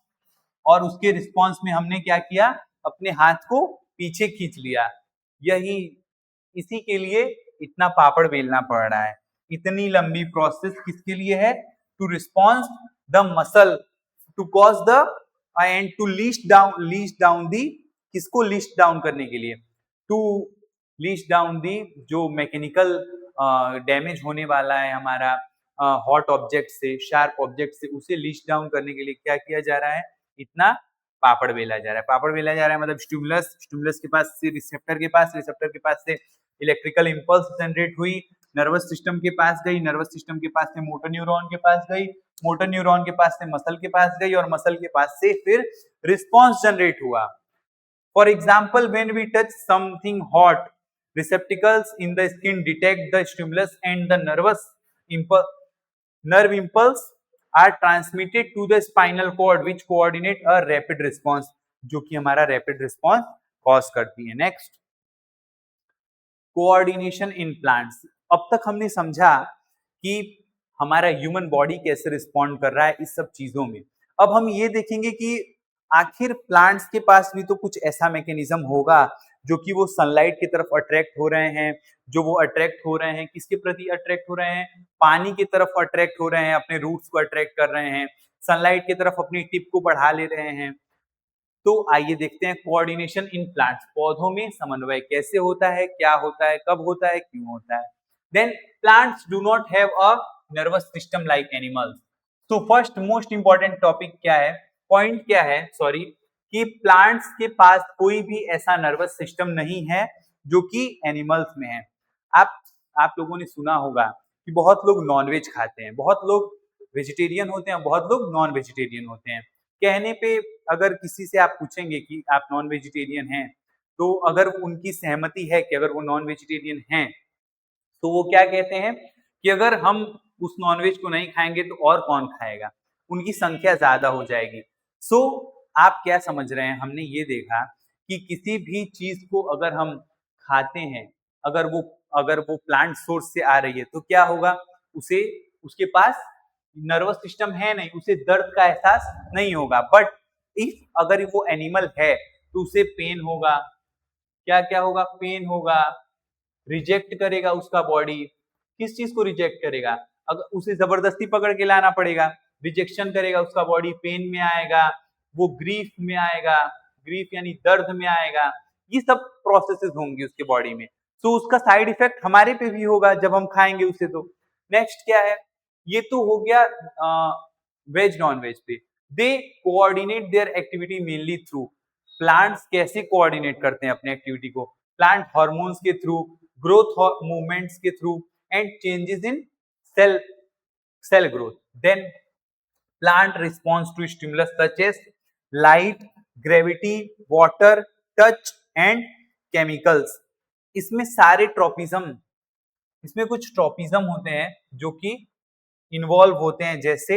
और उसके रिस्पॉन्स में हमने क्या किया? अपने हाथ को पीछे खींच लिया। यही इसी के लिए इतना पापड़ बेलना पड़ रहा है। इतनी लंबी प्रोसेस किसके लिए है? To response the muscle, to cause the and to least down दी, किसको लीस्ट डाउन करने के लिए? टू लीस्ट डाउन दी जो मैकेनिकल डैमेज होने वाला है हमारा हॉट ऑब्जेक्ट से, शार्प ऑब्जेक्ट से, उसे लीस्ट डाउन करने के लिए क्या किया जा रहा है? इतना पापड़ बेला जा रहा है। पापड़ बेला जा रहा है मतलब स्टिमुलस के पास से रिसेप्टर के पास, रिसेप्टर के पास से इलेक्ट्रिकल इंपल्स जनरेट हुई, नर्वस सिस्टम के पास गई, नर्वस सिस्टम के पास से मोटर न्यूरॉन के पास गई, मोटर न्यूरॉन के पास से मसल के पास गई और मसल के पास से फिर रिस्पॉन्स जनरेट हुआ। For example when we touch something hot, receptacles in the skin detect the stimulus and the nerve impulse are transmitted to the spinal cord which coordinate a rapid response, जो कि हमारा rapid response cause करती है। Next, coordination in plants. अब तक हमने समझा कि हमारा ह्यूमन बॉडी कैसे रिस्पॉन्ड कर रहा है इस सब चीजों में। अब हम ये देखेंगे कि आखिर प्लांट्स के पास भी तो कुछ ऐसा मैकेनिज्म होगा जो कि वो सनलाइट की तरफ अट्रैक्ट हो रहे हैं, जो वो अट्रैक्ट हो रहे हैं किसके प्रति अट्रैक्ट हो रहे हैं, पानी की तरफ अट्रैक्ट हो रहे हैं, अपने रूट्स को अट्रैक्ट कर रहे हैं, सनलाइट की तरफ अपनी टिप को बढ़ा ले रहे हैं। तो आइए देखते हैं कोऑर्डिनेशन इन प्लांट्स, पौधों में समन्वय कैसे होता है, क्या होता है, कब होता है, क्यों होता है। Then plants do not have a nervous system like animals. तो फर्स्ट मोस्ट इंपॉर्टेंट टॉपिक क्या है, पॉइंट क्या है, सॉरी, कि प्लांट्स के पास कोई भी ऐसा नर्वस सिस्टम नहीं है जो कि एनिमल्स में है। आप लोगों ने सुना होगा कि बहुत लोग नॉनवेज खाते हैं, बहुत लोग वेजिटेरियन होते हैं, बहुत लोग नॉन वेजिटेरियन होते हैं। कहने पे अगर किसी से आप पूछेंगे कि आप नॉन वेजिटेरियन हैं, तो अगर उनकी सहमति है कि अगर वो नॉन वेजिटेरियन हैं, तो वो क्या कहते हैं कि अगर हम उस नॉनवेज को नहीं खाएंगे तो और कौन खाएगा, उनकी संख्या ज्यादा हो जाएगी। सो आप क्या समझ रहे हैं, हमने ये देखा कि किसी भी चीज को अगर हम खाते हैं, अगर वो प्लांट सोर्स से आ रही है तो क्या होगा, उसे उसके पास नर्वस सिस्टम है नहीं, उसे दर्द का एहसास नहीं होगा। बट इफ अगर वो एनिमल है तो उसे पेन होगा, क्या क्या होगा, पेन होगा, रिजेक्ट करेगा उसका बॉडी। किस चीज को रिजेक्ट करेगा, अगर उसे जबरदस्ती पकड़ के लाना पड़ेगा, रिजेक्शन करेगा उसका बॉडी, पेन में आएगा, वो ग्रीफ में आएगा, ग्रीफ यानी दर्द में आएगा, ये सब प्रोसेसेस होंगी उसके बॉडी में। तो उसका साइड इफेक्ट हमारे पे भी होगा जब हम खाएंगे उसे। तो नेक्स्ट क्या है, ये तो हो गया वेज नॉन वेज पे। They coordinate their activity mainly through, plants कैसे कोऑर्डिनेट करते हैं अपने एक्टिविटी को, प्लांट हार्मोन्स के थ्रू, ग्रोथ मूवमेंट्स के through and changes in cell growth. Then plant response to stimulus such as light, gravity, water, touch and chemicals. इसमें सारे tropism, इसमें कुछ ट्रॉपिज्म होते हैं जो कि इन्वॉल्व होते हैं। जैसे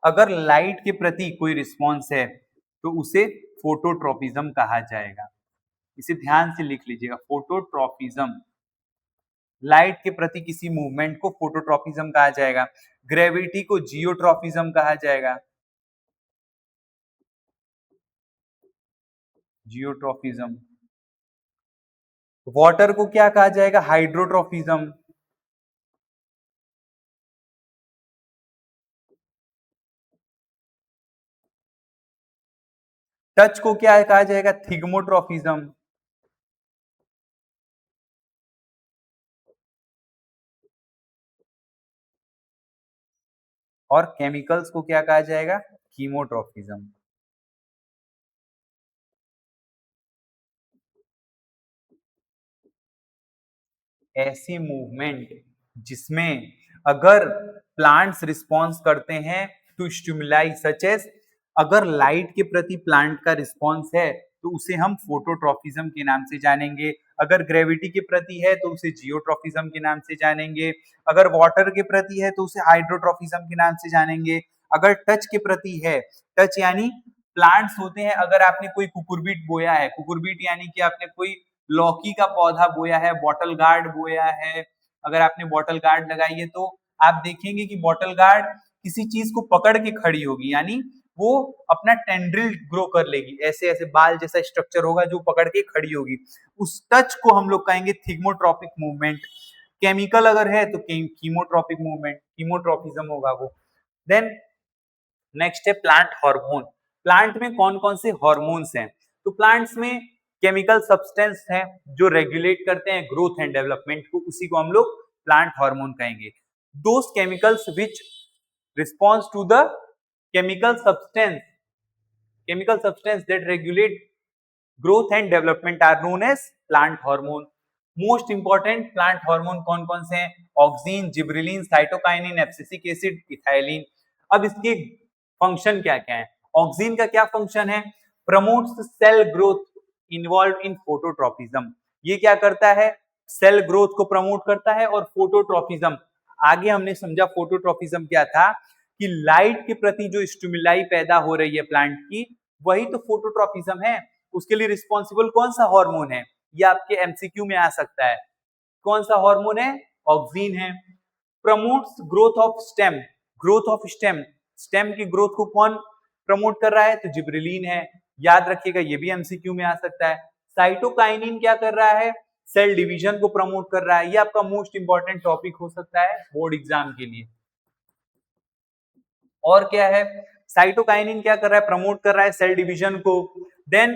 अगर लाइट के प्रति कोई रिस्पॉन्स है तो उसे फोटोट्रॉपिज्म कहा जाएगा। इसे ध्यान से लिख लीजिएगा, फोटोट्रॉपिज्म। लाइट के प्रति किसी मूवमेंट को फोटोट्रॉपिज्म कहा जाएगा। ग्रेविटी को जियोट्रॉपिज्म कहा जाएगा, जियोट्रॉपिज्म। वाटर को क्या कहा जाएगा, हाइड्रोट्रॉपिज्म। टच को क्या कहा जाएगा, थिग्मोट्रॉपिज्म। और केमिकल्स को क्या कहा जाएगा, कीमोट्रॉपिज्म। ऐसी मूवमेंट जिसमें अगर प्लांट्स रिस्पॉन्स करते हैं टू स्टिमुलाई सच एज, अगर लाइट के प्रति प्लांट का रिस्पॉन्स है तो उसे हम फोटोट्रॉपिज्म के नाम से जानेंगे। अगर ग्रेविटी के प्रति है तो उसे जियोट्रॉपिज्म के नाम से जानेंगे। अगर वाटर के प्रति है तो उसे हाइड्रोट्रॉपिज्म के नाम से जानेंगे। अगर टच के प्रति है, टच यानी प्लांट्स होते हैं, अगर आपने कोई कुकुरबिट बोया है, कुकुरबिट यानी कि आपने कोई लौकी का पौधा बोया है, बॉटल गार्ड बोया है, अगर आपने बॉटल गार्ड लगाई है तो आप देखेंगे कि बॉटल गार्ड किसी चीज को पकड़ के खड़ी होगी, यानी वो अपना टेंड्रिल ग्रो कर लेगी, ऐसे ऐसे बाल जैसा स्ट्रक्चर होगा जो पकड़ के खड़ी होगी। उस टच को हम लोग कहेंगे थिग्मोट्रॉपिक मूवमेंट। केमिकल अगर है तो कीमोट्रॉपिक मूवमेंट, कीमोट्रॉपिज्म होगा वो। देन नेक्स्ट है प्लांट हार्मोन। प्लांट में कौन कौन से हार्मोन्स हैं, तो प्लांट्स में केमिकल सब्सटेंस हैं जो रेगुलेट करते हैं ग्रोथ एंड डेवलपमेंट को, उसी को हम लोग प्लांट हार्मोन कहेंगे। Those chemicals which response to the chemical substance that regulate growth and development are known as plant hormone. Most important plant hormone कौन कौन से हैं, oxygen, gibberellin, cytokinin, abscisic acid, ethylene. अब इसके फंक्शन क्या क्या है? ऑक्सीन का क्या फंक्शन है? Promotes cell growth involve in phototropism. ये क्या करता है? सेल ग्रोथ को प्रमोट करता है। और फोटोट्रॉपिज्म, आगे हमने समझा फोटोट्रॉपिज्म क्या था कि लाइट के प्रति जो स्टिमुलाई पैदा हो रही है प्लांट की, वही तो फोटोट्रॉपिज्म है। उसके लिए रिस्पॉन्सिबल कौन सा हार्मोन है? ये आपके एमसीक्यू में आ सकता है। कौन सा हार्मोन है? ऑक्सीन है। Promotes growth of stem. Growth of stem, stem की ग्रोथ को कौन प्रमोट कर रहा है? तो जिब्रेलिन है। याद रखिएगा, ये भी एमसीक्यू में आ सकता है। साइटोकाइनिन क्या कर रहा है? सेल डिवीजन को प्रमोट कर रहा है। ये आपका मोस्ट इंपॉर्टेंट टॉपिक हो सकता है बोर्ड एग्जाम के लिए। और क्या है? साइटोकाइनिन क्या कर रहा है? प्रमोट कर रहा है सेल डिवीजन को। देन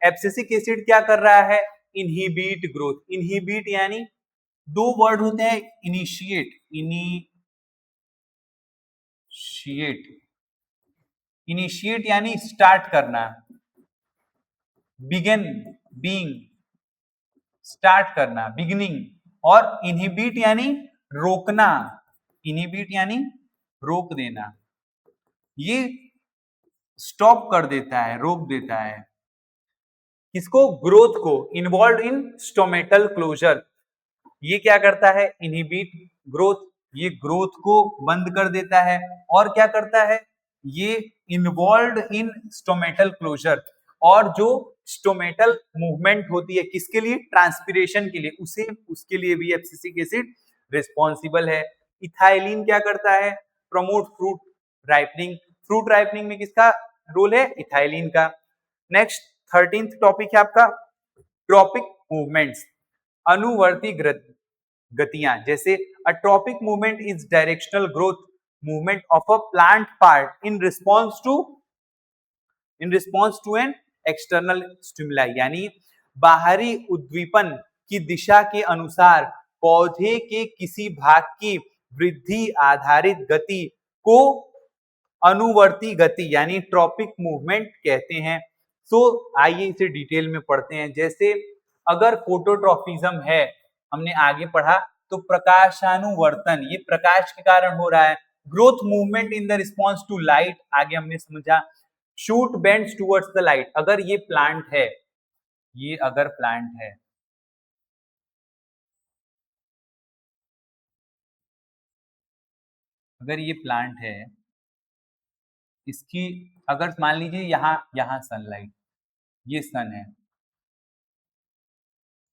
एब्सिसिक एसिड क्या कर रहा है? Inhibit growth. इनहिबिट यानी दो वर्ड होते हैं, इनिशिएट, इनिशिएट यानी स्टार्ट करना, बिगिन, बीइंग, स्टार्ट करना, बिगिनिंग। और इनहिबिट यानी रोकना, इनहिबिट यानी रोक देना। ये स्टॉप कर देता है, रोक देता है किसको? ग्रोथ को। Involve in stomatal closure. ये क्या करता है? इनहिबिट ग्रोथ, ये ग्रोथ को बंद कर देता है। और क्या करता है? ये इन्वॉल्व इन स्टोमेटल क्लोजर। और जो स्टोमेटल मूवमेंट होती है किसके लिए? ट्रांसपिरेशन के लिए, उसे उसके लिए भी एब्सिसिक एसिड रिस्पॉन्सिबल है। इथाइलिन क्या करता है? Promote fruit ripening. Fruit ripening में किसका रोल है? इथाइलिन का। नेक्स्ट 13th टॉपिक है आपका ट्रॉपिक मूवमेंट्स, अनुवर्ती गतियां। जैसे a tropic movement is directional growth movement of a plant part in response to an external stimuli, यानी बाहरी उद्दीपन की दिशा के अनुसार पौधे के किसी भाग की वृद्धि आधारित गति को अनुवर्ती गति यानी ट्रॉपिक मूवमेंट कहते हैं। तो आइए इसे डिटेल में पढ़ते हैं। जैसे अगर फोटोट्रॉपिज्म है, हमने आगे पढ़ा, तो प्रकाशानुवर्तन, ये प्रकाश के कारण हो रहा है। Growth movement in the response to light, आगे हमने समझा। Shoot bends towards the light, अगर ये प्लांट है, ये अगर प्लांट है, अगर ये प्लांट है, इसकी अगर मान लीजिए यहां सनलाइट, ये सन है,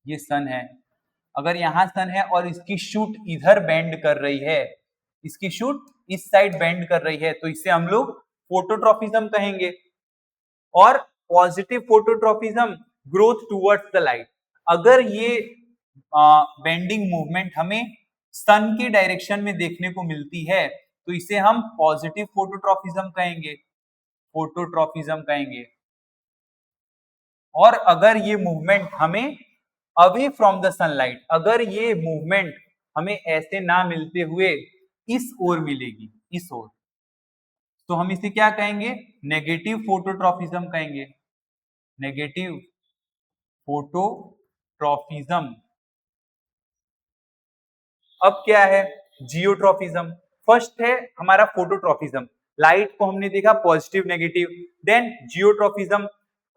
ये सन है, अगर यहां सन है और इसकी शूट इधर बेंड कर रही है, इसकी शूट इस साइड बेंड कर रही है, तो इसे हम लोग फोटोट्रॉपिज्म कहेंगे। और positive phototropism growth towards the light, अगर ये बेंडिंग मूवमेंट हमें सन के डायरेक्शन में देखने को मिलती है, तो इसे हम पॉजिटिव फोटोट्रॉपिज्म कहेंगे, फोटोट्रॉपिज्म कहेंगे। और अगर ये मूवमेंट हमें अवे फ्रॉम द सनलाइट, अगर ये मूवमेंट हमें ऐसे ना मिलते हुए इस ओर मिलेगी, इस ओर, तो हम इसे क्या कहेंगे? नेगेटिव फोटोट्रॉपिज्म कहेंगे, नेगेटिव फोटोट्रॉपिज्म। अब क्या है? जियोट्रॉपिज्म। फर्स्ट है हमारा फोटोट्रॉपिज्म, लाइट को हमने देखा पॉजिटिव नेगेटिव। देन जियोट्रॉपिज्म,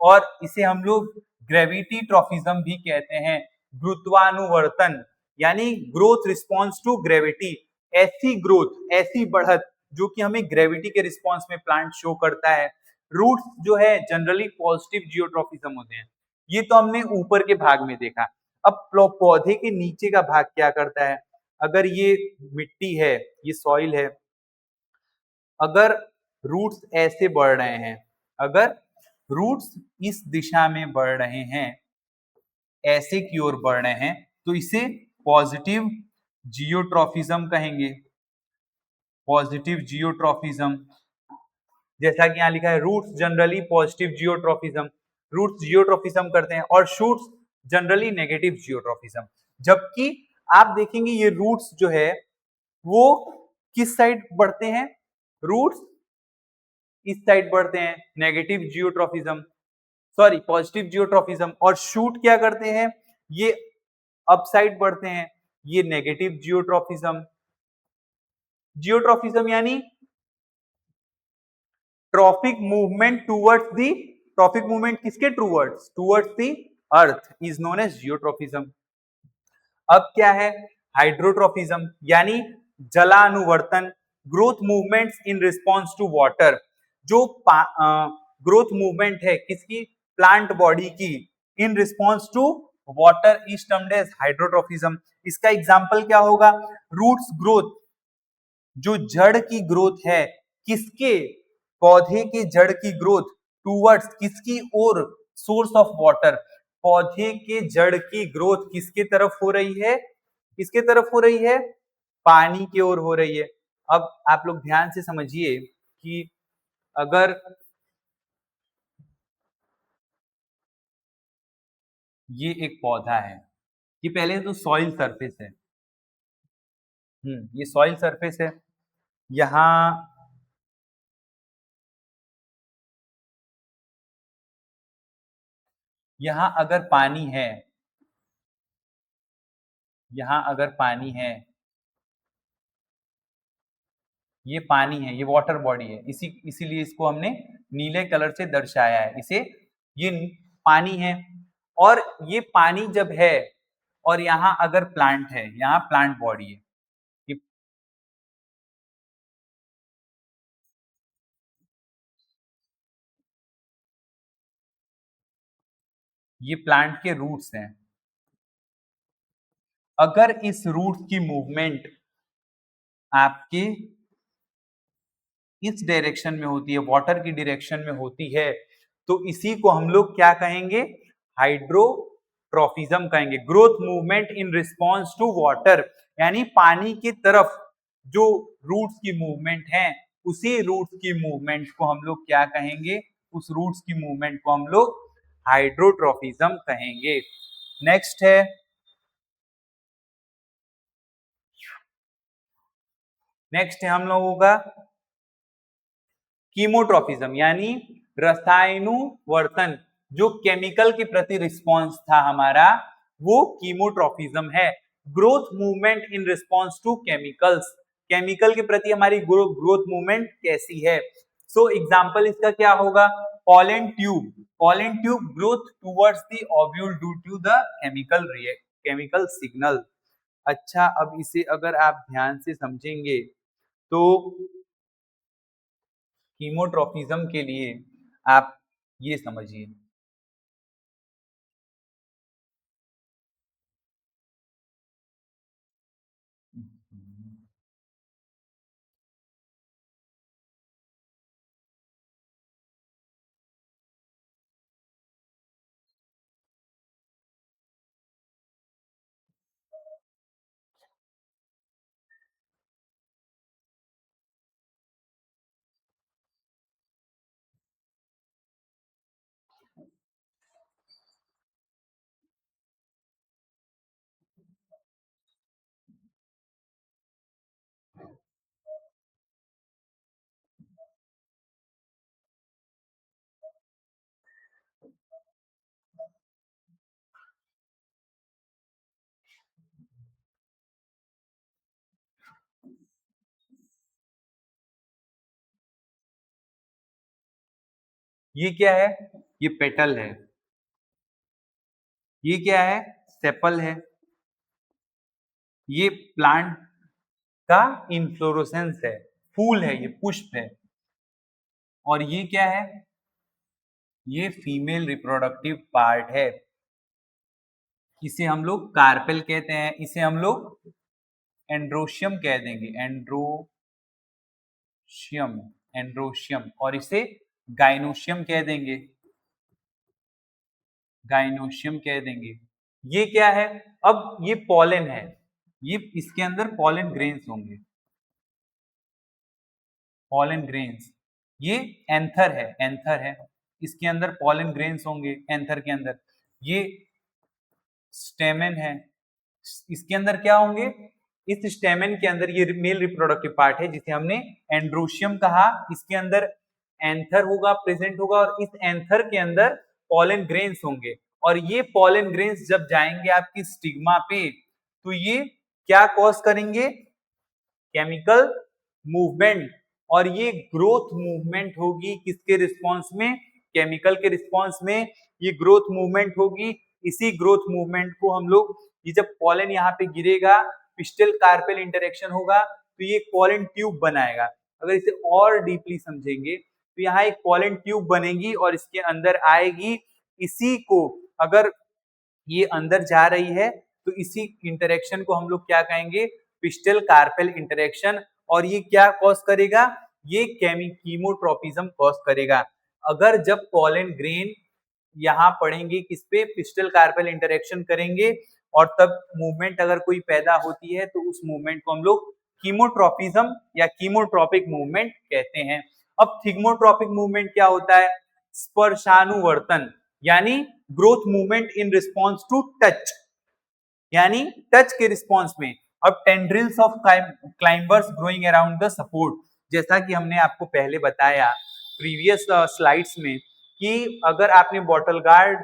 और इसे हम लोग ग्रेविटी ट्रॉपिज्म भी कहते हैं, गुरुत्वानुवर्तन, यानी ग्रोथ रिस्पॉन्स टू ग्रेविटी। ऐसी ग्रोथ, ऐसी बढ़त जो कि हमें ग्रेविटी के रिस्पॉन्स में प्लांट शो करता है। रूट्स जो है जनरली पॉजिटिव जियोट्रॉपिज्म होते हैं। ये तो हमने ऊपर के भाग में देखा। अब पौधे के नीचे का भाग क्या करता है? अगर ये मिट्टी है, ये सॉइल है, अगर रूट्स ऐसे बढ़ रहे हैं, अगर रूट्स इस दिशा में बढ़ रहे हैं, ऐसे की ओर बढ़ रहे हैं, तो इसे पॉजिटिव जियोट्रॉपिज्म कहेंगे, पॉजिटिव जियोट्रॉपिज्म। जैसा कि यहाँ लिखा है, roots generally positive geotropism, roots geotropism करते हैं, और शूट्स जनरली नेगेटिव जियोट्रॉपिज्म। जबकि आप देखेंगे ये रूट्स जो है वो किस साइड बढ़ते हैं? रूट्स इस साइड बढ़ते हैं, negative geotropism, sorry positive geotropism. और शूट क्या करते हैं? ये अप साइड बढ़ते हैं, ये नेगेटिव जियोट्रॉपिज्म। जियोट्रॉपिज्म यानी tropic movement towards the, tropic movement किसके towards the earth is known as geotropism. अब क्या है हाइड्रोट्रॉपिज्म, यानी जलानुवर्तन, growth movements in response to water, जो ग्रोथ मूवमेंट है किसकी, प्लांट बॉडी की, in response to water is termed as hydrotropism. इसका एग्जांपल क्या होगा, रूट्स ग्रोथ, जो जड़ की ग्रोथ है, किसके, पौधे के जड़ की ग्रोथ टूवर्ड्स किसकी ओर, सोर्स ऑफ वाटर, पौधे के जड़ की ग्रोथ किसके तरफ हो रही है, किसके तरफ हो रही है, पानी की ओर हो रही है। अब आप लोग ध्यान से समझिए कि अगर ये एक पौधा है, ये पहले तो सॉइल सरफेस है, ये सॉइल सरफेस है, यहाँ यहां अगर पानी है, यहां अगर पानी है, ये पानी है, ये वाटर बॉडी है, इसीलिए इसको हमने नीले कलर से दर्शाया है, इसे ये पानी है। और ये पानी जब है और यहाँ अगर प्लांट है, यहाँ प्लांट बॉडी है, ये प्लांट के रूट्स हैं। अगर इस रूट की मूवमेंट आपके इस डायरेक्शन में होती है, वाटर की डायरेक्शन में होती है, तो इसी को हम लोग क्या कहेंगे, हाइड्रोट्रॉपिज्म कहेंगे। Growth movement in response to water, यानी पानी की तरफ जो रूट्स की मूवमेंट है, उसी रूट्स की मूवमेंट को हम लोग क्या कहेंगे, उस रूट्स की मूवमेंट को हम लोग हाइड्रोट्रॉपिज्म कहेंगे। नेक्स्ट है हम लोगों का कीमोट्रॉपिज्म, यानी रसायनुवर्तन, जो केमिकल के प्रति रिस्पॉन्स था हमारा, वो कीमोट्रॉपिज्म है। Growth movement in response to chemicals, chemical के प्रति हमारी ग्रोथ मूवमेंट कैसी है। सो एग्जांपल इसका क्या होगा, pollen tube, pollen tube growth towards the ovule due to the chemical signal. अच्छा, अब इसे अगर आप ध्यान से समझेंगे तो कीमोट्रॉपिज्म के लिए आप ये समझिए, ये क्या है, ये पेटल है, ये क्या है, सेपल है, ये प्लांट का इन्फ्लोरोसेंस है, फूल है, ये पुष्प है, और ये क्या है, ये फीमेल रिप्रोडक्टिव पार्ट है, इसे हम लोग कार्पेल कहते हैं, इसे हम लोग एंड्रोशियम कह देंगे, एंड्रोशियम, और इसे गाइनोशियम कह देंगे, गाइनोशियम कह देंगे। ये क्या है, अब ये पॉलन है, ये इसके अंदर पॉलन ग्रेन्स होंगे, पॉलन ग्रेन्स, ये एंथर है, इसके अंदर पॉलन ग्रेन्स होंगे, एंथर के अंदर ये स्टेमेन है, इसके अंदर क्या होंगे, इस स्टेमेन के अंदर ये मेल रिप्रोडक्टिव पार्ट है जिसे हमने एंड्रोशियम कहा, इसके अंदर एंथर होगा, प्रेजेंट होगा, और इस एंथर के अंदर पॉलन ग्रेन्स होंगे, और ये पॉलन ग्रेन्स जब जाएंगे आपकी स्टिग्मा पे, तो ये क्या कॉज करेंगे, केमिकल मूवमेंट, और ये ग्रोथ मूवमेंट होगी किसके रिस्पॉन्स में, केमिकल के रिस्पॉन्स में ये ग्रोथ मूवमेंट होगी। इसी ग्रोथ मूवमेंट को हम लोग, ये जब पॉलन यहाँ पे गिरेगा, पिस्टल कार्पेल इंटरेक्शन होगा तो ये पॉलन ट्यूब बनाएगा। अगर इसे और डीपली समझेंगे तो यहाँ एक पॉलन ट्यूब बनेगी और इसके अंदर आएगी, इसी को अगर ये अंदर जा रही है तो इसी इंटरेक्शन को हम लोग क्या कहेंगे, पिस्टल कार्पेल इंटरेक्शन। और ये क्या कॉज करेगा, ये कीमोट्रोपिज्म कॉज करेगा। अगर जब पॉलन ग्रेन यहाँ पड़ेंगे किस पे, पिस्टल कार्पेल इंटरेक्शन करेंगे और तब मूवमेंट अगर कोई पैदा होती है तो उस मूवमेंट को हम लोग कीमोट्रोपिज्म या कीमोट्रोपिक मूवमेंट कहते हैं। अब थिग्मोट्रोपिक मूवमेंट क्या होता है, स्पर्शानुवर्तन यानी growth movement in response to touch, यानी टच के रिस्पॉन्स में। अब tendrils of climbers growing around the support, जैसा कि हमने आपको पहले बताया प्रीवियस स्लाइड्स में कि अगर आपने बॉटल गार्ड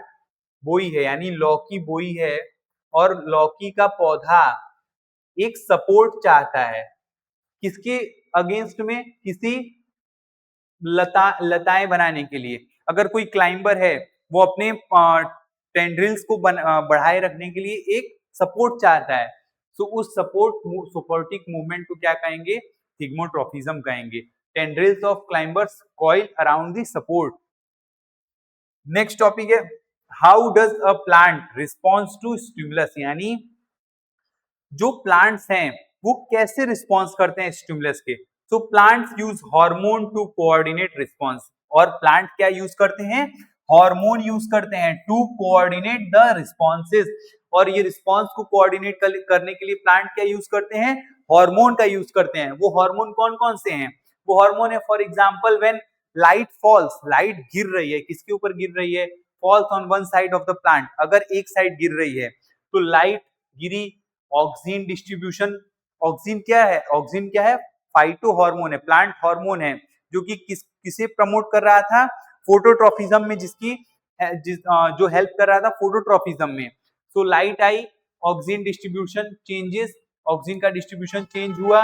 बोई है यानी लौकी बोई है और लौकी का पौधा एक सपोर्ट चाहता है किसके अगेंस्ट में, किसी लताएं बनाने के लिए। अगर कोई क्लाइंबर है वो अपने टेंड्रिल्स को बढ़ाए रखने के लिए एक सपोर्ट चाहता है, तो उस सपोर्टिक मूवमेंट को क्या कहेंगे, थिग्मोट्रोपिज्म कहेंगे। Tendrils of climbers coil around the support. Next topic है how does a plant response to stimulus, यानी जो प्लांट्स हैं वो कैसे रिस्पॉन्स करते हैं स्टिमुलस के। तो plants use hormone to coordinate response, और प्लांट क्या यूज करते हैं, हार्मोन यूज करते हैं टू कोऑर्डिनेट द रिस्पॉन्सेज। और ये रिस्पॉन्स को कोऑर्डिनेट करने के लिए प्लांट क्या यूज करते हैं, हार्मोन का यूज करते हैं। वो हार्मोन कौन कौन से हैं, वो हार्मोन है for example when light falls, light गिर रही है, किसके ऊपर गिर रही है, falls on one side of the plant, अगर एक साइड गिर रही है तो लाइट गिरी, ऑक्सीजन डिस्ट्रीब्यूशन। ऑक्सीजन क्या है, फाइटो हार्मोन है, प्लांट हार्मोन है, जो कि किसे प्रमोट कर रहा था, फोटोट्रॉपिज्म में, जो हेल्प कर रहा था फोटोट्रॉपिज्म में। तो लाइट आई, ऑक्सीजन डिस्ट्रीब्यूशन चेंजेस, ऑक्सीजन का डिस्ट्रीब्यूशन चेंज हुआ,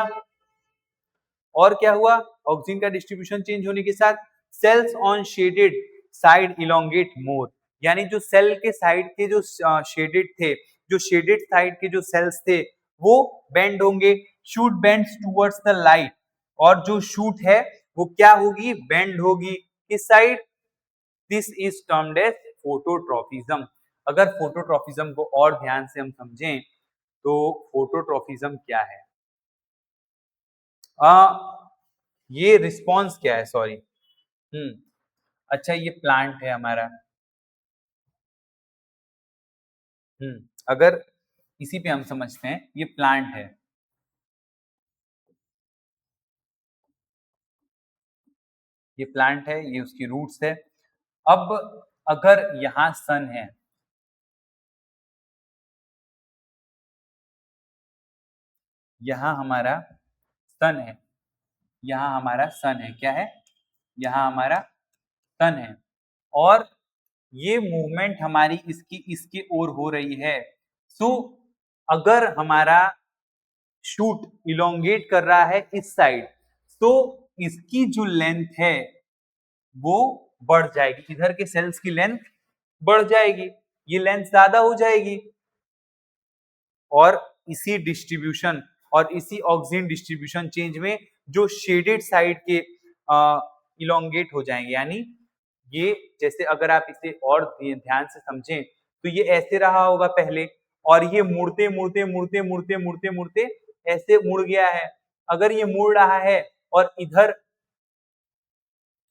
और क्या हुआ, ऑक्सीजन का डिस्ट्रीब्यूशन चेंज होने के साथ cells on shaded side elongate more, यानी जो सेल के साइड के जो शेडेड थे, जो शेडेड साइड के जो सेल्स थे वो बेंड होंगे, shoot bends towards the light, और जो शूट है वो क्या होगी, बेंड होगी किस side, this is termed as phototropism. अगर फोटोट्रॉपिज्म को और ध्यान से हम समझें तो फोटोट्रॉपिज्म क्या है, ये रिस्पॉन्स क्या है, सॉरी, अच्छा ये प्लांट है हमारा, अगर इसी पे हम समझते हैं, ये प्लांट है, ये प्लांट है, ये उसकी रूट्स है। अब अगर यहां सन है, यहां हमारा सन है, यहां हमारा सन है, क्या है, यहां हमारा सन है, और ये मूवमेंट हमारी इसकी ओर हो रही है। सो अगर हमारा शूट इलोंगेट कर रहा है इस साइड, तो इसकी जो लेंथ है वो बढ़ जाएगी, इधर के सेल्स की लेंथ बढ़ जाएगी, ये लेंथ ज्यादा हो जाएगी, और इसी डिस्ट्रीब्यूशन और इसी ऑक्सीजन डिस्ट्रीब्यूशन चेंज में जो शेडेड साइड के इलोंगेट हो जाएंगे, यानी ये जैसे अगर आप इसे और ध्यान से समझें तो ये ऐसे रहा होगा पहले, और ये मुड़ते मुड़ते मुड़ते मुड़ते मुड़ते मुड़ते ऐसे मुड़ गया है। अगर ये मुड़ रहा है और इधर,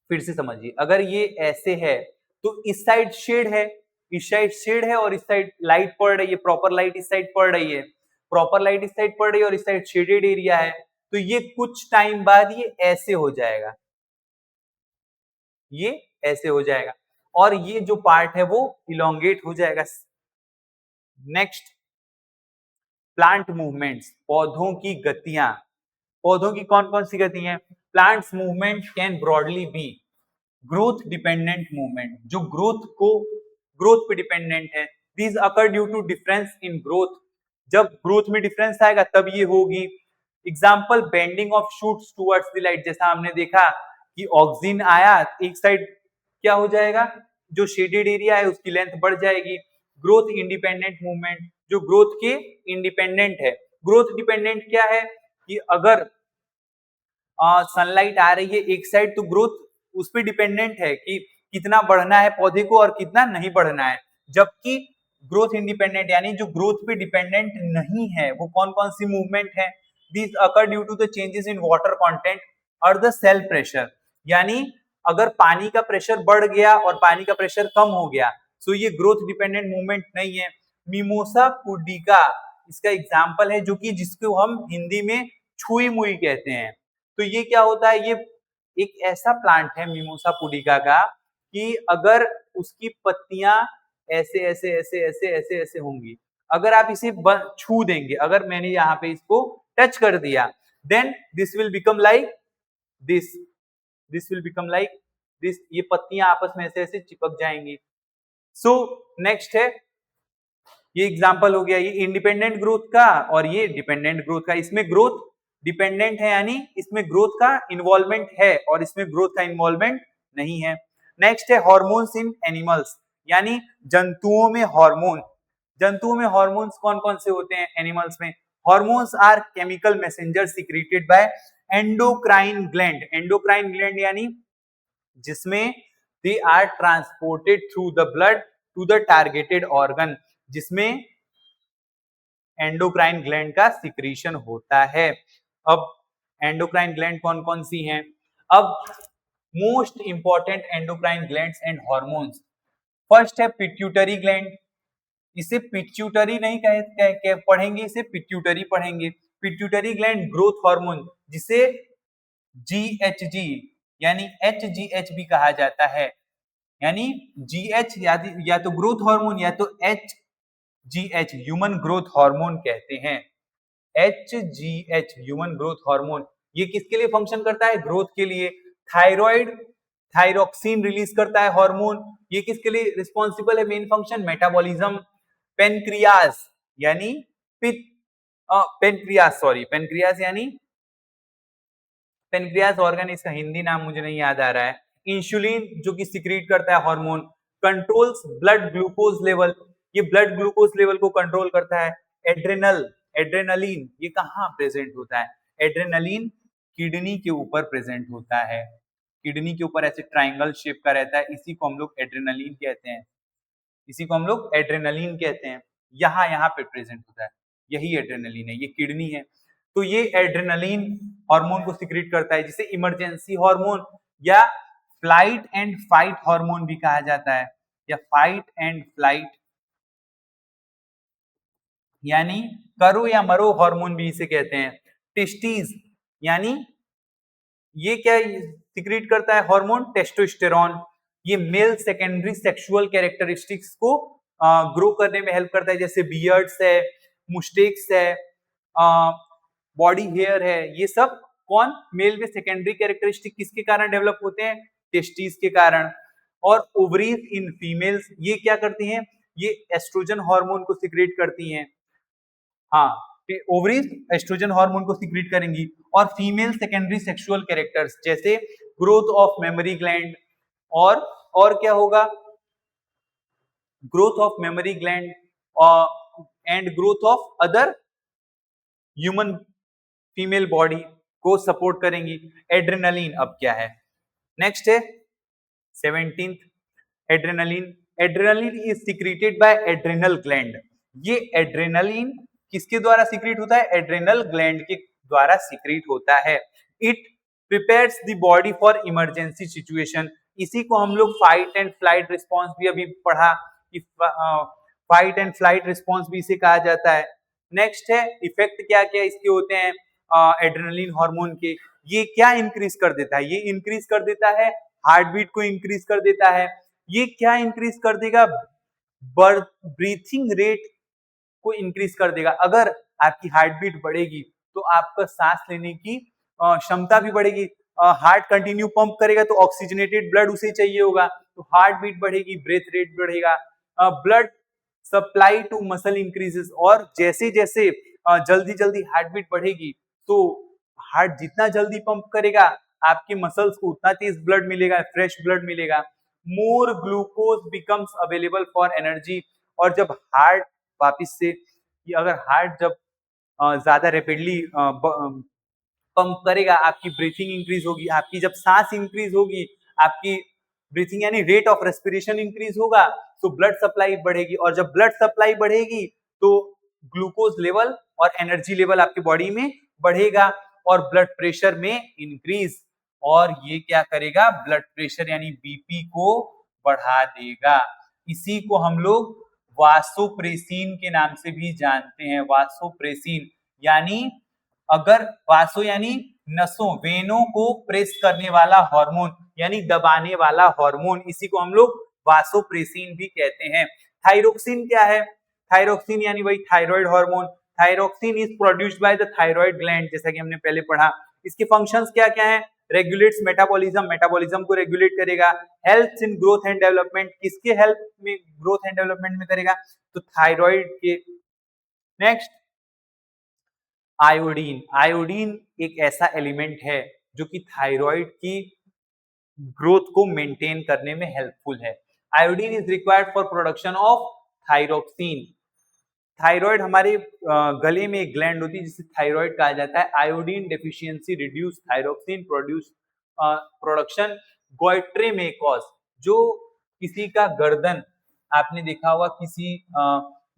फिर से समझिए, अगर ये ऐसे है तो इस साइड शेड है, इस साइड शेड है और इस साइड लाइट पड़ रही है, प्रॉपर लाइट इस साइड पड़ रही है, प्रॉपर लाइट इस साइड पड़ रही है और इस साइड शेडेड एरिया है, तो ये कुछ टाइम बाद ये ऐसे हो जाएगा, ये ऐसे हो जाएगा, और ये जो पार्ट है वो इलोंगेट हो जाएगा। नेक्स्ट, प्लांट मूवमेंट्स, पौधों की गतियां, पौधों की कौन कौन सी गति हैं, plants movement can broadly be growth dependent movement, जो ग्रोथ पे डिपेंडेंट है, these occur due to difference in growth, जब ग्रोथ में डिफरेंस आएगा तब ये होगी, example bending of shoots towards the light, जैसा हमने देखा कि ऑक्सीजन आया एक साइड क्या हो जाएगा, जो शेडेड एरिया है उसकी लेंथ बढ़ जाएगी। ग्रोथ इंडिपेंडेंट मूवमेंट, जो ग्रोथ के इंडिपेंडेंट है। ग्रोथ डिपेंडेंट क्या है कि अगर सनलाइट आ रही है एक साइड तो ग्रोथ उस पर डिपेंडेंट है कि कितना बढ़ना है पौधे को और कितना नहीं बढ़ना है, जबकि ग्रोथ इंडिपेंडेंट यानी जो ग्रोथ पे डिपेंडेंट नहीं है वो कौन कौन सी मूवमेंट है, these occur due to the changes in water content और द सेल प्रेशर, यानी अगर पानी का प्रेशर बढ़ गया और पानी का प्रेशर कम हो गया तो ये ग्रोथ डिपेंडेंट मूवमेंट नहीं है। मिमोसा पुडिका इसका एग्जाम्पल है, जो कि जिसको हम हिंदी में छुई मुई कहते हैं। तो ये क्या होता है, ये एक ऐसा प्लांट है मिमोसा पुडिका का कि अगर उसकी पत्तियां ऐसे ऐसे ऐसे ऐसे ऐसे ऐसे होंगी, अगर आप इसे छू देंगे, अगर मैंने यहाँ पे इसको टच कर दिया, then this will become like this will become like this, ये पत्तियां आपस में ऐसे ऐसे चिपक जाएंगी। सो नेक्स्ट है, ये एग्जाम्पल हो गया ये इंडिपेंडेंट ग्रोथ का और ये डिपेंडेंट ग्रोथ का। इसमें ग्रोथ डिपेंडेंट है यानी इसमें ग्रोथ का इन्वॉल्वमेंट है और इसमें ग्रोथ का इन्वॉल्वमेंट नहीं है। नेक्स्ट है हॉर्मोन्स इन एनिमल्स, यानी जंतुओं में हार्मोन। जंतुओं में हार्मोन्स कौन कौन से होते हैं एनिमल्स में? Hormones are chemical messenger secreted by endocrine gland. Endocrine gland यानी जिसमें they are transported through the blood to the targeted organ, जिसमें एंडोक्राइन ग्लैंड का सिक्रीशन होता है। अब एंडोक्राइन ग्लैंड कौन कौन सी हैं? अब most important endocrine glands and hormones, first है पिट्यूटरी ग्लैंड। इसे पिट्यूटरी नहीं पढ़ेंगे, इसे पिट्यूटरी पढ़ेंगे। पिट्यूटरी ग्लैंड ग्रोथ हार्मोन, जिसे GHG यानी HGH भी कहा जाता है, यानी GH या तो ग्रोथ हार्मोन या तो HGH ह्यूमन ग्रोथ हार्मोन कहते हैं। HGH ह्यूमन ग्रोथ हार्मोन ये किसके लिए फंक्शन करता है? ग्रोथ के लिए। थायराइड थायरोक्सिन रिलीज करता है हार्मोन, ये किसके लिए रिस्पॉन्सिबल है? Main function metabolism. पेनक्रियाज यानी पेनक्रियाज यानी पेनक्रियाज ऑर्गन, इसका हिंदी नाम मुझे नहीं याद आ रहा है। इंसुलिन जो कि सिक्रीट करता है hormone. Controls blood glucose level, ये ब्लड ग्लूकोज लेवल को कंट्रोल करता है। एड्रेनलिन ये कहाँ प्रेजेंट होता है? एड्रेनलिन किडनी के ऊपर प्रेजेंट होता है, किडनी के ऊपर ऐसे ट्राइंगल शेप का रहता है, इसी को हम लोग एड्रेनलिन कहते हैं, इसी को हम लोग एड्रेनलिन कहते हैं। यहाँ पे प्रेजेंट होता है, यही एड्रेनलिन है, ये किडनी है। तो ये एड्रेनलिन हार्मोन को सिक्रीट करता है, जिसे इमरजेंसी हार्मोन या फ्लाइट एंड फाइट हार्मोन भी कहा जाता है, या फाइट एंड फ्लाइट यानी करो या मरो हार्मोन भी इसे कहते हैं। टेस्टीज यानी ये क्या सिक्रीट करता है हार्मोन? टेस्टोस्टेरोन। ये मेल सेकेंडरी सेक्सुअल कैरेक्टरिस्टिक्स को ग्रो करने में हेल्प करता है, जैसे बियर्ड्स है, मुस्टेक्स है, बॉडी हेयर है, ये सब कौन? मेल में सेकेंडरी कैरेक्टरिस्टिक किसके कारण डेवलप होते हैं? टेस्टिस के कारण। और ओवरीज इन फीमेल्स ये क्या करती हैं? ये एस्ट्रोजन हार्मोन को सिक्रेट करती हैं। हाँ, ओवरीज एस्ट्रोजन हार्मोन को सिक्रीट करेंगी। और फीमेल सेकेंडरी सेक्सुअल कैरेक्टर्स जैसे ग्रोथ ऑफ मेमोरी ग्लैंड, और क्या होगा? Growth of memory gland and growth of other human female body को सपोर्ट करेंगी। एड्रेनलिन अब क्या है? नेक्स्ट है 17th adrenaline. Adrenaline is secreted by adrenal gland. ये एड्रेनलिन किसके द्वारा सिक्रीट होता है? एड्रेनल ग्लैंड के द्वारा सिक्रीट होता है। It prepares the body for emergency situation. इसी को हम लोग फाइट एंड फ्लाइट रिस्पॉन्स भी अभी पढ़ा कि फाइट एंड फ्लाइट रिस्पॉन्स भी इसे कहा जाता है। नेक्स्ट है इफेक्ट क्या क्या इसके होते हैं एड्रेनलिन हार्मोन के? ये क्या इंक्रीज कर देता है? ये इंक्रीज कर देता है हार्ट बीट को इंक्रीज कर देता है। ये क्या इंक्रीज कर देगा? ब्रीथिंग रेट को इंक्रीज कर देगा। अगर आपकी हार्ट बीट बढ़ेगी तो आपका सांस लेने की क्षमता भी बढ़ेगी। हार्ट कंटिन्यू पंप करेगा तो ऑक्सीजनेटेड ब्लड उसे चाहिए होगा, तो हार्ट बीट बढ़ेगी, ब्रेथ रेट बढ़ेगा, blood supply to muscle increases. और जैसे जैसे जल्दी जल्दी हार्ट बीट बढ़ेगी तो हार्ट जितना जल्दी पंप करेगा आपके मसल्स को उतना तेज ब्लड मिलेगा, फ्रेश ब्लड मिलेगा। More glucose becomes available for energy. और जब हार्ट वापिस से, अगर हार्ट जब ज्यादा रेपिडली पंप करेगा, आपकी ब्रीथिंग इंक्रीज होगी, आपकी जब सांस इंक्रीज होगी, आपकी ब्रीथिंग यानी रेट ऑफ रेस्पिरेशन इंक्रीज होगा, तो ब्लड सप्लाई बढ़ेगी, और जब ब्लड सप्लाई बढ़ेगी तो ग्लूकोज लेवल और एनर्जी लेवल आपकी बॉडी में बढ़ेगा और ब्लड प्रेशर में इंक्रीज। और ये क्या करेगा, ब्लड प्रेशर यानी बीपी को बढ़ा देगा। इसी को हम लोग वासोप्रेसिन के नाम से भी जानते हैं। वासोप्रेसिन यानी, अगर वासो यानी नसों, वेनों को प्रेस करने वाला हार्मोन यानी दबाने वाला हार्मोन, इसी को हम लोग वासोप्रेसिन भी कहते हैं। थायरोक्सिन क्या है, थायरोक्सिन यानी वही thyroid hormone. Thyroxine is produced by the thyroid gland, जैसा कि हमने पहले पढ़ा। इसके फंक्शंस क्या क्या है, रेगुलेट्स मेटाबॉलिज्म, मेटाबॉलिज्म को रेगुलेट करेगा। Helps in growth and development, किसके हेल्प में, ग्रोथ एंड डेवलपमेंट में करेगा, तो थायराइड के। Next iodine. आयोडीन एक ऐसा एलिमेंट है जो कि थायराइड की ग्रोथ को मेंटेन करने में हेल्पफुल है। Iodine is required for production of thyroxine. Thyroid हमारे गले में एक ग्लैंड होती है जिसे थायराइड कहा जाता है। Iodine deficiency reduce thyroxine produce production. Goitre में कॉज, जो किसी का गर्दन, आपने देखा होगा किसी